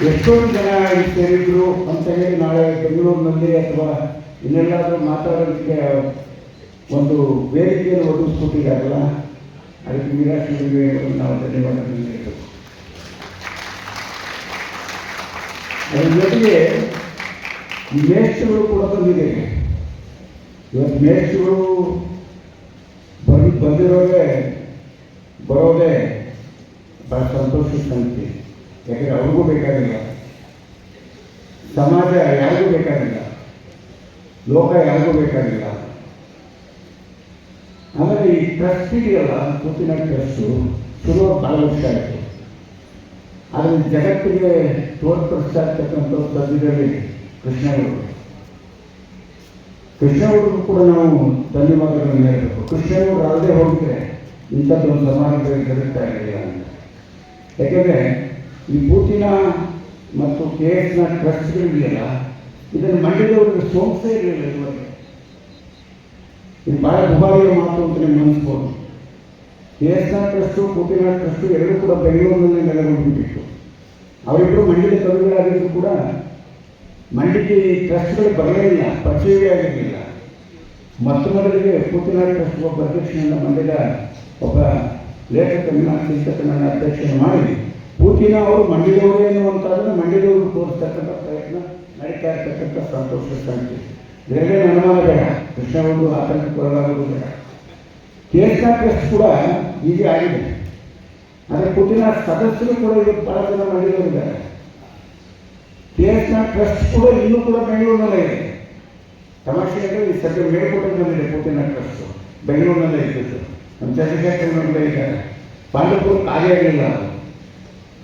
ಎಷ್ಟೊಂದು ಜನ ಸೇರಿದ್ರು ಅಂತ ಹೇಳಿ ನಾಳೆ ಬೆಂಗಳೂರಿನಲ್ಲಿ ಅಥವಾ ಇನ್ನೆಲ್ಲಾದರೂ ಮಾತಾಡೋದಕ್ಕೆ ಒಂದು ವೇದಿಕೆಯನ್ನು ಒದಗಿಸ್ಕೊಟ್ಟಿದ್ದಾರಲ್ಲ, ಅದಕ್ಕೆ ಮೀನಾಕ್ಷಿಯವರಿಗೆ ನಾವು ಧನ್ಯವಾದ ನೀಡಬೇಕು. ಅದರ ಜೊತೆಗೆ ಈ ಮೇಷ್ಟ್ರುಗಳು ಕೂಡ ಬಂದಿದ್ದೇವೆ. ಇವತ್ತು ಮೇಷ್ಟ್ರುಗಳು ಬರೋದೇ ಬಹಳ ಸಂತೋಷದ ಸಂಗತಿ. ಯಾಕೆಂದರೆ ಅವ್ರಿಗೂ ಬೇಕಾಗಿಲ್ಲ, ಸಮಾಜ ಯಾರಿಗೂ ಬೇಕಾಗಿಲ್ಲ, ಲೋಕ ಯಾರಿಗೂ ಬೇಕಾಗಿಲ್ಲ. ಆಮೇಲೆ ಈ ಟ್ರಸ್ಟ್ ಇದೆಯಲ್ಲ, ಪೂತಿನ ಟ್ರಸ್ಟು ಶುರು ಭಾಳ ವರ್ಷ ಆಯಿತು. ಅದನ್ನು ಜಗತ್ತಿಗೆ ತೋರ್ಪಡಿಸ್ತಾ ಇರ್ತಕ್ಕಂಥ ಸದ್ಯದಲ್ಲಿ ಕೃಷ್ಣಗೌಡರು ಕೂಡ ನಾವು ಧನ್ಯವಾದಗಳನ್ನು ಹೇಳಬೇಕು. ಕೃಷ್ಣಗೌಡರು ಅಲ್ಲದೆ ಹೋಗಿದ್ರೆ ಇಂಥದ್ದೊಂದು ಸಮಾರಂಭ ಜರುಗ್ತಾ ಇರಲಿಲ್ಲ ಅಂತ. ಯಾಕೆಂದರೆ ಈ ಪೂತಿನ ಮತ್ತು KSನ ಟ್ರಸ್ಟ್ಗಳಿದೆಯಲ್ಲ, ಇದನ್ನು ಮಂಡ್ಯದವರಿಗೆ ಸೋಂಸೇ ಇರಲಿಲ್ಲ. ಇವತ್ತು ಇದು ಭಾಳ ದುಬಾರಿಯ ಮಾತು ಅಂತ ನಿಮ್ಗೆ ಅನಿಸ್ಬೋದು. KSನ ಟ್ರಸ್ಟು, ಪೂತಿನ ಟ್ರಸ್ಟು ಎರಡೂ ಕೂಡ ಬೆಂಗಳೂರಿನಲ್ಲಿ ನೆಲೆಗೊಂಡ್ಬಿಟ್ಟಿತ್ತು. ಅವರಿಬ್ಬರು ಮಂಡ್ಯದ ಕವಿಗಳಾಗಿದ್ರು ಕೂಡ ಮಂಡ್ಯಕ್ಕೆ ಈ ಟ್ರಸ್ಟ್ಗಳು ಬರಲೇ ಇಲ್ಲ, ಪರಿಚಯವೇ ಆಗಿರಲಿಲ್ಲ. ಮೊದಲಿಗೆ ಪೂತಿನ ಟ್ರಸ್ಟ್ ಒಬ್ಬ ಅಧ್ಯಕ್ಷನನ್ನು ಮಂಡ್ಯದ ಒಬ್ಬ ಲೇಖಕರನ್ನ, ಚಿಂತಕನನ್ನು ಅಧ್ಯಕ್ಷನ ಮಾಡಿ ಪೂತಿನ ಅವರು ಮಂಡ್ಯದವರೇ ಎನ್ನುವಂಥದ್ದನ್ನು ಮಂಡ್ಯದವರು ತೋರಿಸ್ತಕ್ಕಂಥ ಪ್ರಯತ್ನ ನಡೀತಾ ಇರ್ತಕ್ಕಂಥ ಸಂತೋಷದ ಸಂಗತಿ. ಬೇರೆ ಅನುಮಾನ ಬೇಡ, ಕೃಷ್ಣಗೌಡರು ಆತಂಕಕ್ಕೊಳಗಾಗೋದು ಬೇಡ. KSನ ಟ್ರಸ್ಟ್ ಕೂಡ ಹೀಗೆ ಆಗಿದೆ. ಆದರೆ ಪೂತಿನ ಸದಸ್ಯರು ಕೂಡ ಇವತ್ತು ಭಾಳ ಜನ ಮಂಡ್ಯದವರಿದ್ದಾರೆ. KSನ ಟ್ರಸ್ಟ್ ಕೂಡ ಇನ್ನೂ ಕೂಡ ಬೆಂಗಳೂರಿನಲ್ಲೇ ಇದೆ. ತಮಾಷೆ ಅಂದರೆ ಈ ಸದ್ಯ ಮೇಲ್ಕೋಟೆನಲ್ಲಿದೆ ಪೂತಿನ ಟ್ರಸ್ಟು, ಬೆಂಗಳೂರಿನಲ್ಲೇ ಇದ್ದಿದ್ದು. ನಮ್ಮ ಚಂದ್ರಶೇಖರನಲ್ಲೇ ಇದ್ದಾರೆ. ಪಾಂಡವಪುರಕ್ಕೆ ಆಗೇ ಆಗಲಿಲ್ಲ. ಅದು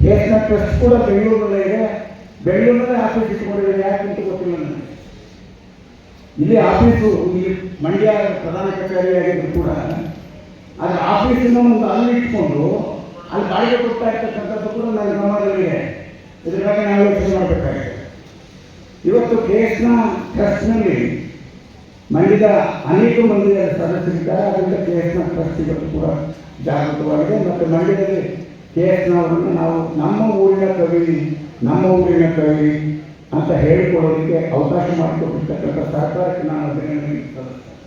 KSನ ಟ್ರಸ್ಟ್ ಕೂಡ ಬೆಂಗಳೂರಿನಲ್ಲೇ ಇದೆ. ಬೆಂಗಳೂರಿನಲ್ಲೇ ಆಫೀಸ್ ಇಟ್ಕೊಂಡಿದ್ದಾರೆ. ಯಾಕೆ ಅಂತ ಗೊತ್ತಿಲ್ಲ ನನಗೆ. ಇಲ್ಲಿ ಆಫೀಸು, ಇಲ್ಲಿ ಮಂಡ್ಯ ಪ್ರಧಾನ ಕಚೇರಿಯಾಗಿದ್ರು ಕೂಡ ಅದರ ಆಫೀಸನ್ನು ಒಂದು ಅಲ್ಲಿ ಇಟ್ಕೊಂಡು ಅಲ್ಲಿ ಬಾಡಿಗೆ ಕೊಡ್ತಾ ಇರ್ತಕ್ಕಂಥದ್ದು ಕೂಡ ನನ್ನ ಗಮನದಲ್ಲಿದೆ. ಇದ್ರ ಬಗ್ಗೆ ನಾವು ಯೋಚನೆ ಮಾಡಬೇಕಾಗಿದೆ. ಇವತ್ತು KSನ ಟ್ರಸ್ಟ್ನಲ್ಲಿ ಮಂಡ್ಯದ ಅನೇಕ ಮಂದಿ ಸದಸ್ಯರಿದ್ದಾರೆ. ಅದರಿಂದ KSನ ಟ್ರಸ್ಟ್ ಇವತ್ತು ಕೂಡ ಜಾಗೃತವಾಗಿದೆ. ಮತ್ತು ಮಂಡ್ಯದಲ್ಲಿ KSನವರನ್ನು ನಾವು ನಮ್ಮ ಊರಿನ ಕವಿ ಅಂತ ಹೇಳಿಕೊಳ್ಳೋದಕ್ಕೆ ಅವಕಾಶ ಮಾಡಿಕೊಟ್ಟಿರ್ತಕ್ಕಂಥ ಸರ್ಕಾರಕ್ಕೆ ನಾನು ಅಭಿನಂದನೆ ಸಲ್ಲಿಸ್ತೇನೆ.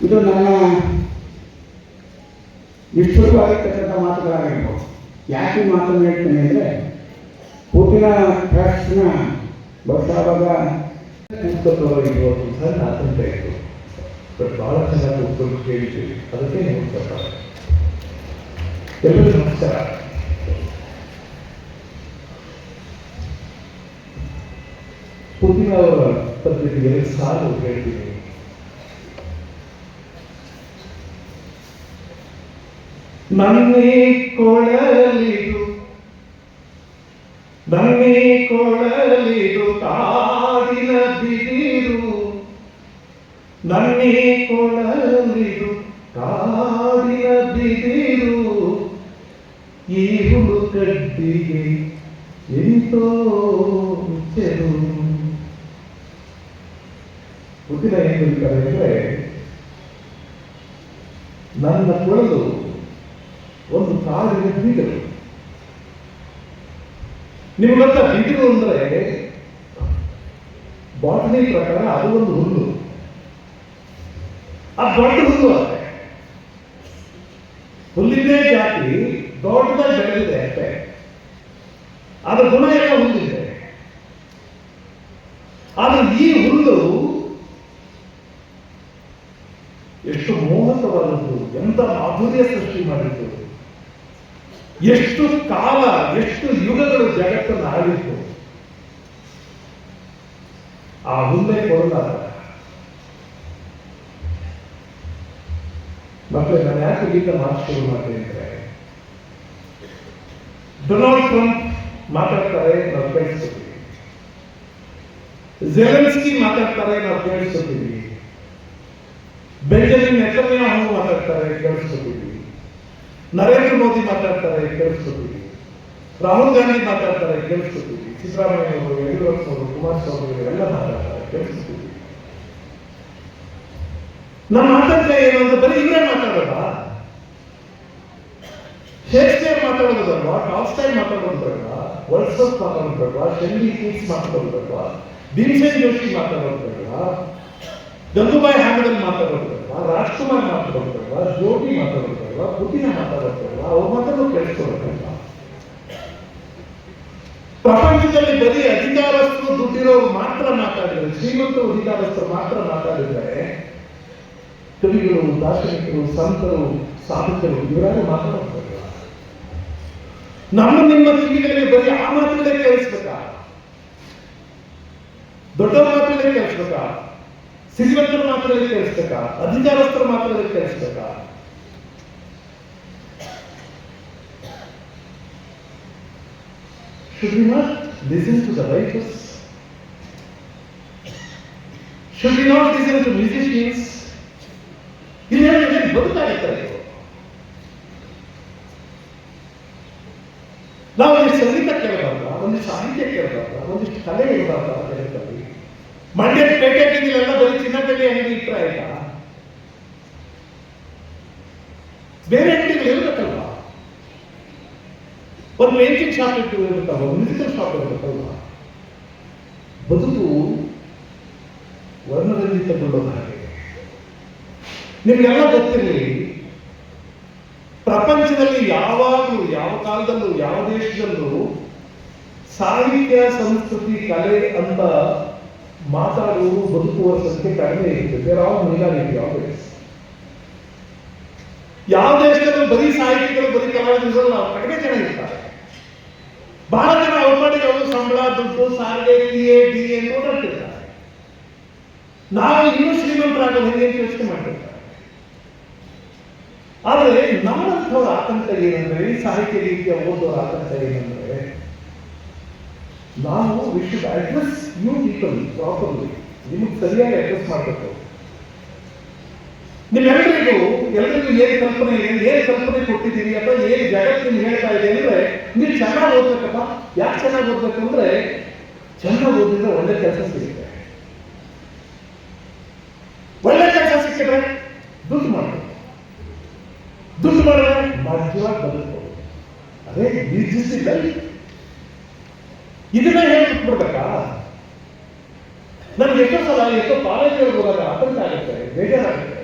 ಇದು ನನ್ನ ನಿಷ್ಠುರವಾಗಿರ್ತಕ್ಕಂಥ ಮಾತುಗಳಾಗಿರ್ಬೋದು. ಯಾಕೆ ಈ ಮಾತನ್ನು ಹೇಳ್ತೇನೆ ಅಂದರೆ, ಪುಟಿನ ಟ್ರಸ್ಟ್ನ ಬಹುಶಃವಾಗ ಉತ್ತಮವಾಗಿರುವುದು ಸಣ್ಣ ಆತಂಕ ಇತ್ತು. ಬಟ್ ಭಾಳ ಚೆನ್ನಾಗಿ ಉತ್ತರ ಕೇಳಿದ್ದೀವಿ, ಅದಕ್ಕೆ ನಮಸ್ಕಾರ. ಎಲ್ಲರಿಗೂ ನಮಸ್ಕಾರ. ಪುಟಿನ ಅವರ ಪತ್ರಿಕೆ 2 ಸಾಲು ಹೇಳ್ತೀನಿ. ನನ್ನೇ ಕೊಳಲಿದು ಕಾಡಿನ ಬಿದಿರು, ನನ್ನೇ ಕೊಳಲಿದು ಕಾಡಿನ ಬಿದಿರು, ಈ ಹುಳು ಕಡ್ಡಿಗೆ ಎಂತೋ ಚೆರು. ಪುಟಿನ ಏನು ಹೇಳ್ತಾರೆ ಅಂದರೆ, ನನ್ನ ಕೊಳಲು ಒಂದು ಕಾಡಿನ ಬಿದಿರು. ನಿಮ್ಗೆ ಗೊತ್ತಾ, ಬಿದಿರು ಅಂದ್ರೆ ಬಾಟನಿ ಪ್ರಕಾರ ಅದು ಒಂದು ಹುಲ್ಲು. ಆ ದೊಡ್ಡ ಹುಲ್ಲು ಅಷ್ಟೇ, ಹುಲ್ಲಿದ್ದೇ ಜಾತಿ ದೊಡ್ಡದಾಗಿ ಬೆಳೆದಿದೆ ಅಷ್ಟೇ. ಅದರ ಗುಣ ಎಲ್ಲ ಹುಲ್ಲಿದೆ. ಆದ್ರೆ ಈ ಹುಲ್ಲು ಎಷ್ಟು ಮೋಹಕವಾದದ್ದು, ಎಂತ ಮಾಧುರ್ಯ ಸೃಷ್ಟಿ ಮಾಡಿತ್ತು, ಎಷ್ಟು ಕಾಲ, ಎಷ್ಟು ಯುಗಗಳು ಜಗತ್ತನ್ನು ಆಳಿತ್ತು. ಆ ಹುಲ್ಲೆ ಕೊಡಲಾರ. ಮಕ್ಕಳು, ನಾನು ಯಾಕೆ ಗೀತ ಮಾತು ಶುರು ಮಾಡ್ತೀನಿ ಅಂದ್ರೆ, ಡೊನಾಲ್ಡ್ ಟ್ರಂಪ್ ಮಾತಾಡ್ತಾರೆ, ನಾವು ಕೇಳಿಸ್ಕೊತೀವಿ. ಜೆಲೆನ್ಸ್ಕಿ ಮಾತಾಡ್ತಾರೆ, ನಾವು ಕೇಳಿಸ್ಕೊತೀವಿ. ಬೆಂಜಮಿನ್ ನೆತನ್ಯಾಹು ಮಾತಾಡ್ತಾರೆ, ಕೇಳಿಸ್ಕೊತೀವಿ. ನರೇಂದ್ರ ಮೋದಿ ಮಾತಾಡ್ತಾರೆ, ಕೇಳಿಸ್ಕೊತೀವಿ. ರಾಹುಲ್ ಗಾಂಧಿ ಮಾತಾಡ್ತಾರೆ, ಕೇಳಿಸ್ಕೊತೀವಿ. ಸಿದ್ದರಾಮಯ್ಯ ಅವರು, ಯಡಿಯೂರಪ್ಪ ಅವರು, ಕುಮಾರಸ್ವಾಮಿ ಅವರು ಎಲ್ಲ ಮಾತಾಡ್ತಾರೆ, ಕೇಳಿಸ್ಕೊತೀವಿ. ನಮ್ಮ ಆತಂಕ ಏನು ಅಂತ ಬರೀ ಇವರೇ ಮಾತಾಡೋದ? ಶೇಕ್ಸ್ಪಿಯರ್ ಮಾತಾಡೋದು ಬೇಡವಾ? ಟಾಲ್ಸ್ಟಾಯ್ ಮಾತಾಡೋದು ಬೇಡವಾ? ವರ್ಡ್ಸ್ವರ್ತ್ ಮಾತಾಡೋದು ಬೇಡವಾ? ಶೆಲ್ಲಿ ಕೀಟ್ಸ್ ಮಾತಾಡೋದು ಬೇಡವಾ? ಭೀಮಸೇನ್ ಜೋಶಿ ಮಾತಾಡೋದು ಬೇಡವಾ? ಗಂಗೂಬಾಯಿ ಹಾಮಿದನ್ ಮಾತಾಡೋದು ಬೇಡವಾ? ರಾಜ್ಕುಮಾರ್ ಮಾತಾಡೋದು ಬೇಡವಾ? ಜ್ಯೋತಿ ಮಾತಾಡೋದು ಬೇಡವಾ? ಪುಟಿನ ಮಾತಾಡೋದು ಬೇಡವಾ? ಅವ್ರ ಮಾತಾಡೋದು ಕೇಳಿಸ್ಕೊಳ್ಬೇಕಲ್ವಾ? ಪ್ರಪಂಚದಲ್ಲಿ ಬರೀ ಅಧಿಕಾರಸ್ಥರು, ದುಡ್ಡಿರೋರು ಮಾತ್ರ ಮಾತಾಡಿದ್ರೆ, ಶ್ರೀಮಂತರು ಅಧಿಕಾರಸ್ಥರು ಮಾತ್ರ ಮಾತಾಡಿದ್ರೆ, ಕವಿಗಳು, ದಾರ್ಶನಿಕರು, ಸಂತರು, ಸಾಧಕರು ಇವರಾರು ಮಾತಾಡೋದು. ನಮ್ಮ ನಿಮ್ಮ ಕಿವಿಗಳಿಗೆ ಬರೀ ಆ ಮಾತುಗಳೇ ಕೇಳಿಸ್ಬೇಕಾ? ದೊಡ್ಡ ಮಾತುಗಳೇ ಕೇಳಿಸ್ಬೇಕಾ? ಶ್ರೀಮಂತರ ಮಾತುಗಳೇ ಕೇಳಿಸ್ಬೇಕಾ? ಅಧಿಕಾರಸ್ಥರ ಮಾತುಗಳೇ ಕೇಳಿಸ್ಬೇಕಾ? Should we not listen to the righteous? Should we not listen to musicians? ಇಲ್ಲಿ ಬದುಕಾಗುತ್ತೆ. ನಾವು ಒಂದಿಷ್ಟು ಸಂಗೀತ ಕೇಳಬಾರ್ದ, ಒಂದಿಷ್ಟು ಸಾಹಿತ್ಯ ಕೇಳಬಾರ್ದ, ಒಂದಿಷ್ಟು ಕಲೆ ಇರಬಾರ್ದ ಅಂತ ಹೇಳ್ತಾರೆ. ಮಂಡ್ಯದ ಪೇಟೆಗೆಲ್ಲ ಬರೀ ಚಿನ್ನದಲ್ಲಿ ಅಂಗಡಿ ಇಟ್ಟರೆ ಆಯ್ತಾ? ಬೇರೆ ಅಂಗಡಿಗಳು ಇರಬೇಕಲ್ವಾ? ಒಂದು ಪೇಂಟಿಂಗ್ ಶಾಪ್ ಇರುತ್ತಲ್ವ, ಮ್ಯೂಸಿಕಲ್ ಶಾಪ್ ಇರಬೇಕಲ್ವಾ? ಬದುಕು ವರ್ಣರಂಜಿತಗೊಳ್ಳೋದು ಹಾಗೆ. ನಿಮಗೆಲ್ಲ ಗೊತ್ತಿರಲಿ, ಪ್ರಪಂಚದಲ್ಲಿ ಯಾವಾಗಲೂ, ಯಾವ ಕಾಲದಲ್ಲೂ, ಯಾವ ದೇಶದಲ್ಲೂ ಸಾಹಿತ್ಯ, ಸಂಸ್ಕೃತಿ, ಕಲೆ ಅಂತ ಮಾತಾಡುವುದು, ಬದುಕುವ ಸಂಖ್ಯೆ ಕಡಿಮೆ ಇರ್ತದೆ. ಯಾವ ದೇಶದಲ್ಲೂ ಬರೀ ಸಾಹಿತ್ಯಗಳು, ಬರೀ ಕಲಾವಿದರು ನಾವು ಕಡಿಮೆ ಜನ ಇರ್ತಾರೆ. ಬಹಳ ಜನ ಅವ್ರ ಮಾಡಿಗೆ ಅವರು ಸಂಬಳ, ದುಡ್ಡು, ಸಾರಿಗೆ, DA ಓಡಾಡ್ತಿರ್ತಾರೆ. ನಾವು ಇನ್ನೂ ಶ್ರೀಮಂತರಾಗೋದು ಹೇಗೆ ಅಂತ ಯೋಚನೆ ಮಾಡ್ತಿರ್ತಾರೆ. ಆದರೆ ನಮ್ಮಂಥವ್ರ ಆತಂಕ ಏನಂದ್ರೆ, ಈ ಸಾಹಿತ್ಯ ರೀತಿಯ ಓದೋರ ಆತಂಕ ಏನಂದ್ರೆ, ನಾವು we should address you people properly. ನಿಮಗೆ ಸರಿಯಾಗಿ ಅಡ್ರೆಸ್ ಮಾಡಬೇಕು. ನಿಮ್ಮೆಲ್ಲರಿಗೂ ಏನು ಕಲ್ಪನೆ ಕೊಟ್ಟಿದ್ದೀರಿ ಅಥವಾ ಏನು ಜಗತ್ತಿನ ಹೇಳ್ತಾ ಇದೆ ಅಂದ್ರೆ, ನೀವು ಚೆನ್ನಾಗಿ ಓದ್ಬೇಕಪ್ಪ. ಯಾಕೆ ಚೆನ್ನಾಗಿ ಓದ್ಬೇಕು ಅಂದ್ರೆ, ಚೆನ್ನಾಗಿ ಓದಿದ್ರೆ ಒಳ್ಳೆ ಕೆಲಸ ಸಿಗುತ್ತೆ. ಒಳ್ಳೆ ಕೆಲಸ ಸಿಕ್ಕಿದ್ರೆ ದುಡ್ಡು ಮಾಡಬೇಕು. ದುಡ್ಡು ಮಾಡಿದ್ರೆ ಭಾಗ್ಯವಾಗಿ ಬದುಕಬಹುದು. ಅದೇ ಬಿಸ್ನೆಸ್. ಇದನ್ನ ಹೇಳ್ಬಿಟ್ಬಿಡ್ಬೇಕ. ಸಾರಿ ಎಷ್ಟೋ ಕಾಲೇಜುಗಳಿಗೆ ಹೋದಾಗ ಆತಂಕ ಆಗುತ್ತೆ, ಬೇಜಾರಾಗುತ್ತೆ.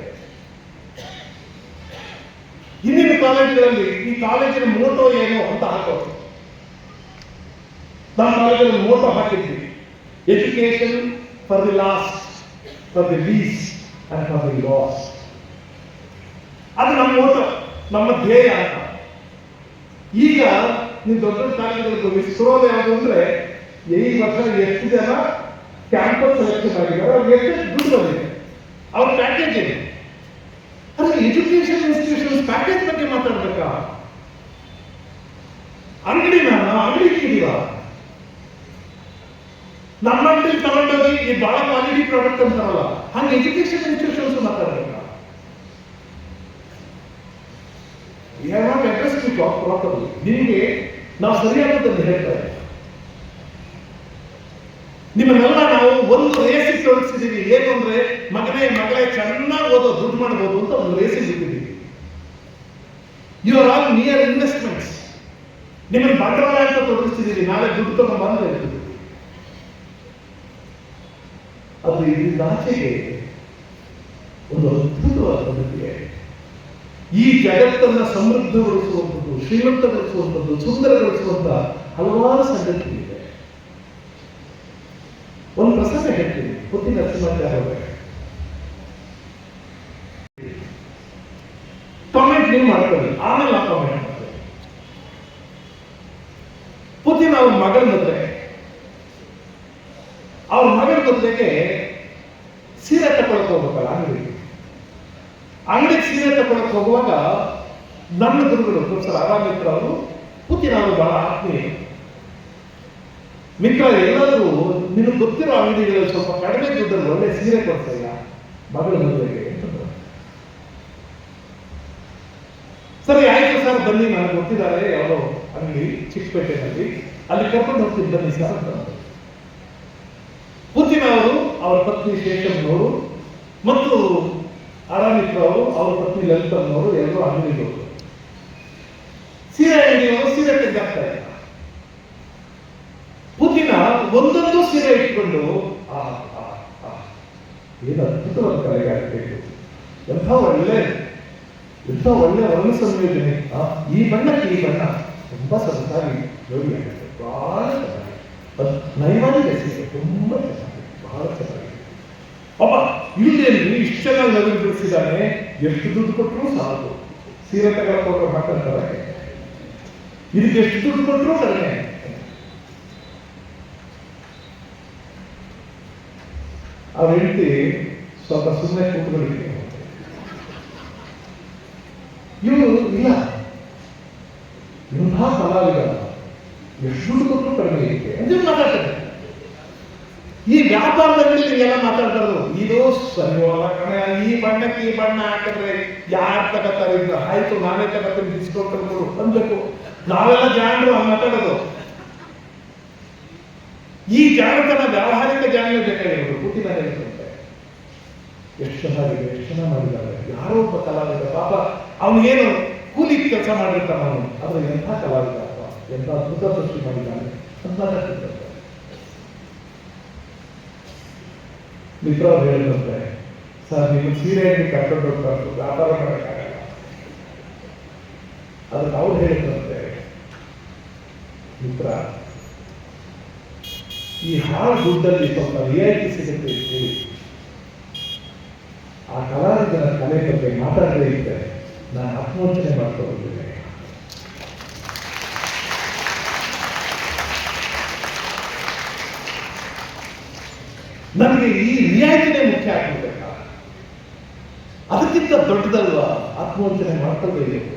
ಹಿಂದಿನ ಕಾಲೇಜುಗಳಲ್ಲಿ ಈ ಕಾಲೇಜಿನ ಮೋಟೋ ಏನು ಅಂತ ಹಾಕೋದು. ನಮ್ಮ ಕಾಲೇಜಲ್ಲಿ ಮೋಟೋ ಹಾಕಿದ್ವಿ, education for the last, for the list and for the last. ಅದು ನಮ್ಮ ಮೋಟೋ, ನಮ್ಮ ಧ್ಯೇಯ ಅಂತ. ಈಗ ನೀವು ದೊಡ್ಡ ದೊಡ್ಡ ಕಾಲೇಜುಗಳಿಗೆ ವಿಸ್ರೋದ ಯಾವುದು ಅಂದ್ರೆ, ಈ ವರ್ಷ ಎಷ್ಟು ಜನ ಕ್ಯಾಂಪಸ್ ಸೆಲೆಕ್ಷನ್ ಆಗಿದ್ದಾರೆ, ಅವ್ರಿಗೆ ಎಷ್ಟು ದುಡ್ಡು ಬಂದಿದೆ, ಅವ್ರ ಪ್ಯಾಕೇಜ್ ಇದೆ. ಆದರೆ ಎಜುಕೇಶನ್ ಇನ್ಸ್ಟಿಟ್ಯೂಷನ್ಸ್ ಪ್ಯಾಕೇಜ್ ಬಗ್ಗೆ ಮಾತಾಡ್ಬೇಕಾ? ನಾವು ಅಂಗಡಿ ಇಟ್ಟಿದೀವ, ನಮ್ಮ ಅಂಗಡಿ ತಗೊಂಡೋಗಿ ಈ ಬಹಳ ಕ್ವಾಲಿಟಿ ಪ್ರಾಡಕ್ಟ್ ಅಂತಾರಲ್ಲ, ಹಂಗೆ ಎಜುಕೇಶನ್ ಇನ್ಸ್ಟಿಟ್ಯೂಷನ್ಸ್ ಮಾತಾಡ್ಬೇಕಾ? ಪ್ರಾಪರ್ಲಿ ನಿಮಗೆ ನಾವು ಸರಿಯಾದದನ್ನು ಹೇಳ್ತಾರೆ. ನಿಮ್ಮನ್ನೆಲ್ಲ ನಾವು ಒಂದು ರೇಸಿಗೆ ತೋರಿಸಿದೀವಿ. ಏನು ಅಂದ್ರೆ, ಮಗಳೇ ಚೆನ್ನಾಗಿ ಓದೋ, ದುಡ್ಡು ಮಾಡಬಹುದು ಅಂತ ಒಂದು ರೇಸಿಗೆ ಇಟ್ಟಿದ್ದೀವಿ. You are all near investments. ನಿಮ್ಮನ್ನು ಬಂಡವಾಳ ಅಂತ ತೋರಿಸ್ತಿದ್ದೀವಿ, ನಾಳೆ ದುಡ್ಡು ತಗೊಂಡು ಬಂದ್ರೆ ಇರ್ತೀವಿ. ಅದು ಇದೀಚೆಗೆ ಒಂದು ಅದ್ಭುತವಾದ ಪದ್ಧತಿಗೆ ಈ ಜಗತ್ತನ್ನ ಸಮೃದ್ಧಗೊಳಿಸುವಂಥದ್ದು, ಶ್ರೀಮಂತಗೊಳಿಸುವಂಥದ್ದು, ಸುಂದರಗೊಳಿಸುವಂತ ಹಲವಾರು ಸಂಗತಿಗಳಿವೆ. ಒಂದು ಪ್ರಸಂಗ ಹೇಳ್ತೀನಿ. ಪುತ್ತಿ ನರಸಿಂಹಾಚಾರ್ಯ ಅವರೇ, ಕಾಮೆಂಟ್ ನೀವು ಮಾಡ್ಕೊಳ್ಳಿ, ಆಮೇಲೆ ನಾವು ಕಾಮೆಂಟ್ ಮಾಡ್ತೇವೆ. ಪುತಿನ್ ಅವ್ರ ಮಗಳ ಮದುವೆ, ಅವ್ರ ಮಗಳ ಮದುವೆಗೆ ಸೀರೆ ತಗೊಳಕ್ ಹೋಗ್ಬೇಕಲ್ಲ ಅಂಗಡಿಗೆ ಸೀರೆ ತಗೊಳಕ್ ಹೋಗುವಾಗ ನಮ್ಮ ಗುರುಗಳು ಪ್ರೊಫೆಸರ್ ಆರಾಮಿತ್ರ ಅವರು, ಪುತಿನ್ ಅವರು ಬಹಳ ಆತ್ಮೀಯ ಮಿತ್ರ. ಎಲ್ಲರೂ ನಿನಗೆ ಗೊತ್ತಿರೋ ಅಂಗಡಿಗಳಲ್ಲಿ ಸ್ವಲ್ಪ ಕಡಿಮೆ ದುಡ್ಡಲ್ಲಿ ಒಳ್ಳೆ ಸೀರೆ ಕೊಡ್ತಾ ಇಲ್ಲ ಮಗಳ ಮದುವೆಗೆ ಅಂತಂದ್ರು. ಸರಿ ಆಯ್ತು ಸರ್, ಬನ್ನಿ, ನನಗೆ ಗೊತ್ತಿದ್ದಾರೆ ಯಾವುದೋ ಅಂಗಡಿ ಚಿಕ್ಕಪೇಟೆನಲ್ಲಿ, ಅಲ್ಲಿ ಕರ್ಕೊಂಡು ಹೋಗ್ತೀನಿ ಬನ್ನಿ ಸರ್ ಅಂತ. ಪುತಿನ್ ಅವರು, ಅವರ ಪತ್ನಿ ಶೇಷಮ್ನವರು ಮತ್ತು ಆರಾಮಿತ್ರ ಅವರು, ಅವರ ಪತ್ನಿ ಲಲಿತಮ್ಮನವರು ಎಲ್ಲರೂ ಅಂಗಡಿಗೆ ಹೋದ್ರು. ಸೀರೆ ಅಂಗಡಿಯವರು ಸೀರೆ ತೆಗೆದಾಕ್ತಾ ಇಲ್ಲ. ಪುತಿನ ಒಂದೊಂದು ಸೀರೆ ಇಟ್ಕೊಂಡು ಏನು ಅದ್ಭುತವಾದ ಕಲೆಗಾರಬೇಕು, ಎಂಥ ಒಳ್ಳೆ ವರ್ಣ ಸಂಯೋಜನೆ. ಈ ಬಣ್ಣಕ್ಕೆ ಈ ಬಣ್ಣ ತುಂಬಾ ಸಂಸಾರಿ ಜೋಡಿ ಆಗುತ್ತೆ, ಬಹಳ ಚೆನ್ನಾಗಿ ನೈವಾನಿಕ ಸೀರೆ, ತುಂಬಾ ಚೆನ್ನಾಗಿ, ಬಹಳ ಚೆನ್ನಾಗಿ. ಅಪ್ಪ ಇಲ್ಲೇನ್ರಿ ಇಷ್ಟು ಚೆನ್ನಾಗಿ ನಗದು ಬಿಡಿಸಿದ್ದಾನೆ, ಎಷ್ಟು ದುಡ್ಡು ಕೊಟ್ಟರು ಸಾಕು. ಸೀರೆ ತಗೊಳ್ಕೊಂಡು ಹಾಕಂತಾರೆ, ಇದಕ್ಕೆ ಎಷ್ಟು ದುಡ್ಡು ಕೊಟ್ಟರು ಕಡಿಮೆ. ಅವ್ರ ಹೆಂಡತಿ ಸ್ವಲ್ಪ ಸುಮ್ಮನೆ ಕೂತ್ಕೊಂಡಿದ್ದೀವಿ. ಇವರು ಇಲ್ಲ, ಇಂತಹ ಕಲಾವಿದ ಎಷ್ಟು ದುಡ್ಡು ಕೊಟ್ಟರು ಕಡಿಮೆ ಇದಕ್ಕೆ ಅಂತ ಮಾತಾಡ್ತಾರೆ. ಈ ವ್ಯಾಪಾರದಲ್ಲಿ ಎಲ್ಲ ಮಾತಾಡ್ತಾರದು, ಇದು ಸರಿಯೋಲ್ಲ ಕಣೆ, ಈ ಬಣ್ಣಕ್ಕೆ ಈ ಬಣ್ಣ ಹಾಕಿದ್ರೆ ಯಾರು ತಗೋತಾರೆ, ಇದ್ದ ಆಯ್ತು ನಾನೇ ತಗೋತೀನಿ ಡಿಸ್ಕೌಂಟ್ ಕೊಡು ಅನ್ಬೇಕು. ನಾವೆಲ್ಲ ಜಾಣರು ಹಂಗೆ ಮಾತಾಡೋದು. ಈ ಜಾಣತನ ವ್ಯಾವಹಾರಿಕ ಜಾಣ್ಮೆ ಬೇಕಾಗಿರೋದು. ಪುತಿನ ಹೇಳ್ತಂತೆ, ಎಷ್ಟು ಚೆನ್ನಾಗಿದೆ, ಎಷ್ಟು ಚೆನ್ನಾಗಿ ಮಾಡಿದ್ದಾರೆ. ಯಾರೋ ಒಬ್ಬ ಕಲಾವಿದ ಪಾಪ, ಅವನಿಗೇನು ಕೂಲಿ ಕೆಲಸ ಮಾಡಿರ್ತಾನ ಅವನು, ಆದ್ರೆ ಎಂಥ ಕಲಾವಿದ, ಎಂಥ ಅದ್ಭುತ ಸೃಷ್ಟಿ ಮಾಡಿದ್ದಾನೆ ಅಂತ ಮಾತಾಡ್ತಿರ್ತಾರೆ. ಮಿತ್ರ ಅವ್ರು ಹೇಳಿದಂತೆ, ಸರ್ ನಿಮ್ಮ ಸೀರೆ ಕರ್ಕೊಂಡು ಹೋಗ್ಬಾರ್ದು, ವ್ಯಾಪಾರ ಮಾಡೋಕ್ಕಾಗಲ್ಲ. ಅದಕ್ಕೆ ಅವ್ರು ಹೇಳಿದಂತೆ, ಮಿತ್ರ ಈ ಹಾಳು ದುಡ್ಡಲ್ಲಿ ಸ್ವಲ್ಪ ರಿಯಾಯಿತಿ ಸಿಗುತ್ತೆ ಹೇಳಿ, ಆ ಕಲಾವಿದನ ಕಲೆ ಬಗ್ಗೆ ಮಾತಾಡದೇ ಇದ್ದರೆ ನಾನು ಆತ್ಮವಂಚನೆ ಮಾಡ್ಕೊಂಡಿದ್ದೇನೆ. ನನಗೆ ಈ ರಿಯಾಯಿತಿನೇ ಮುಖ್ಯ ಆಗ್ಬಿಡ್ಬೇಕಾ? ಅದಕ್ಕಿಂತ ದೊಡ್ಡದಲ್ವಾ ಆತ್ಮವಂಚನೆ ಮಾಡ್ಕೊಳ್ಳಬೇಕು.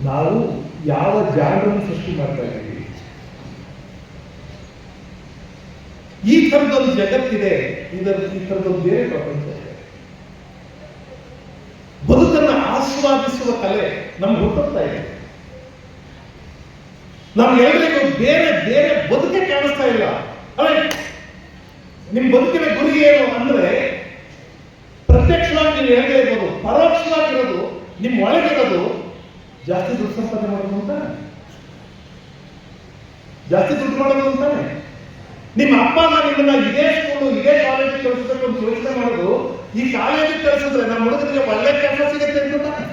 ನಾವು ಯಾವ ಜಾಗವನ್ನು ಸೃಷ್ಟಿ ಮಾಡ್ತಾ ಇದ್ದೀವಿ? ಈ ಥರದೊಂದು ಜಗತ್ತಿದೆ, ಈ ಥರದೊಂದು ಬೇರೆ ಪ್ರಪಂಚ ಇದೆ. ಬದುಕನ್ನು ಆಸ್ವಾದಿಸುವ ಕಲೆ ನಮ್ಗೆ ಹುಟ್ಟುತ್ತಾ ಇದೆ. ನಮ್ಗೆಲ್ಲರಿಗೂ ಬೇರೆ ಬೇರೆ ಬದುಕೆ ಕಾಣಿಸ್ತಾ ಇಲ್ಲ. ಅದೇ ನಿಮ್ ಬದುಕಿನ ಗುರಿ ಏನು ಅಂದ್ರೆ, ಪ್ರತ್ಯಕ್ಷವಾಗಿ ನೀವು ಹೇಳದೇ ಇರ್ಬೋದು, ಪರೋಕ್ಷವಾಗಿರೋದು ನಿಮ್ಮ ಒಳಗಿರೋದು ಜಾಸ್ತಿ ದುಡ್ಡು ಸಂಪಾದನೆ ಮಾಡೋದು ಅಂತ. ಜಾಸ್ತಿ ದುಡ್ಡು ಮಾಡೋದು ಅಂತಾನೆ. ನಿಮ್ಮ ಅಪ್ಪ ಅಮ್ಮ ನಿಮ್ಮನ್ನ ಇದೇ ಸ್ಕೂಲು ಇದೇ ಕಾಲೇಜಿಗೆ ಕಳಿಸಬೇಕು ಅಂತ ಯೋಚನೆ ಮಾಡೋದು, ಈ ಕಾಲೇಜಿಗೆ ಕಳಿಸಿದ್ರೆ ನಮ್ಮ ಹುಡುಗರಿಗೆ ಒಳ್ಳೆ ಕೆಲಸ ಸಿಗುತ್ತೆ ಅಂತ ತಾನೆ.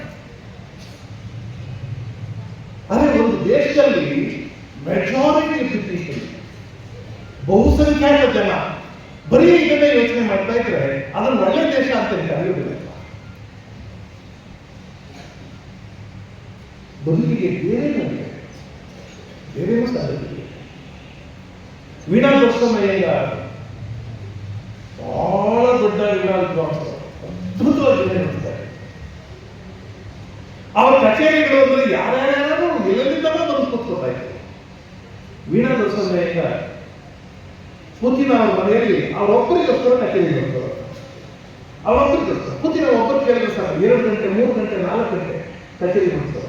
ಅದೇ ಒಂದು ದೇಶದಲ್ಲಿ ಮೆಜಾರಿಟಿ ಪೀಪಲ್, ಬಹುಸಂಖ್ಯಾತ ಜನ ಬರೀ ಇದನ್ನೇ ಯೋಚನೆ ಮಾಡ್ತಾ ಇದ್ರೆ ಅದನ್ನು ಒಳ್ಳೆ ದೇಶ ಅಂತ ಕರೆಯುವುದಿಲ್ಲ. ಬದುಕಿಗೆ ಬೇರೆ ಸಾಧ್ಯತೆ. ವೀಣಾ ದೊಡ್ಡಮಯ್ಯ ಬಹಳ ದೊಡ್ಡ ವಿದ್ವಾಂಸರು, ಅದ್ಭುತವಾಗಿ ಹೇಳ್ತಾರೆ. ಅವರ ಕಚೇರಿಗಳು ಅಂದ್ರೆ ಯಾರ್ಯಾರು ಎಲ್ಲರಿಂದಲೂ ಬಂದು ಕೂತ್ಕೊತಾ ಇದ್ರು. ವೀಣಾ ದೊಡ್ಡಮಯ್ಯ ಪುತಿನ ಅವ್ರ ಮನೆಯಲ್ಲಿ ಅವರೊಬ್ಬರಿಗೋಸ್ಕರ ಕಚೇರಿ ಬರ್ತಾರೆ. ಅವರೊಬ್ಬರಿಗೋಸ್ಕರ ಪುತಿನ ಒಬ್ಬರು ಕೇಳಿದ್ರೆ ಸರ್ 2 ಗಂಟೆ 3 ಗಂಟೆ 4 ಗಂಟೆ ಕಚೇರಿ ಮಾಡ್ತಾರೆ.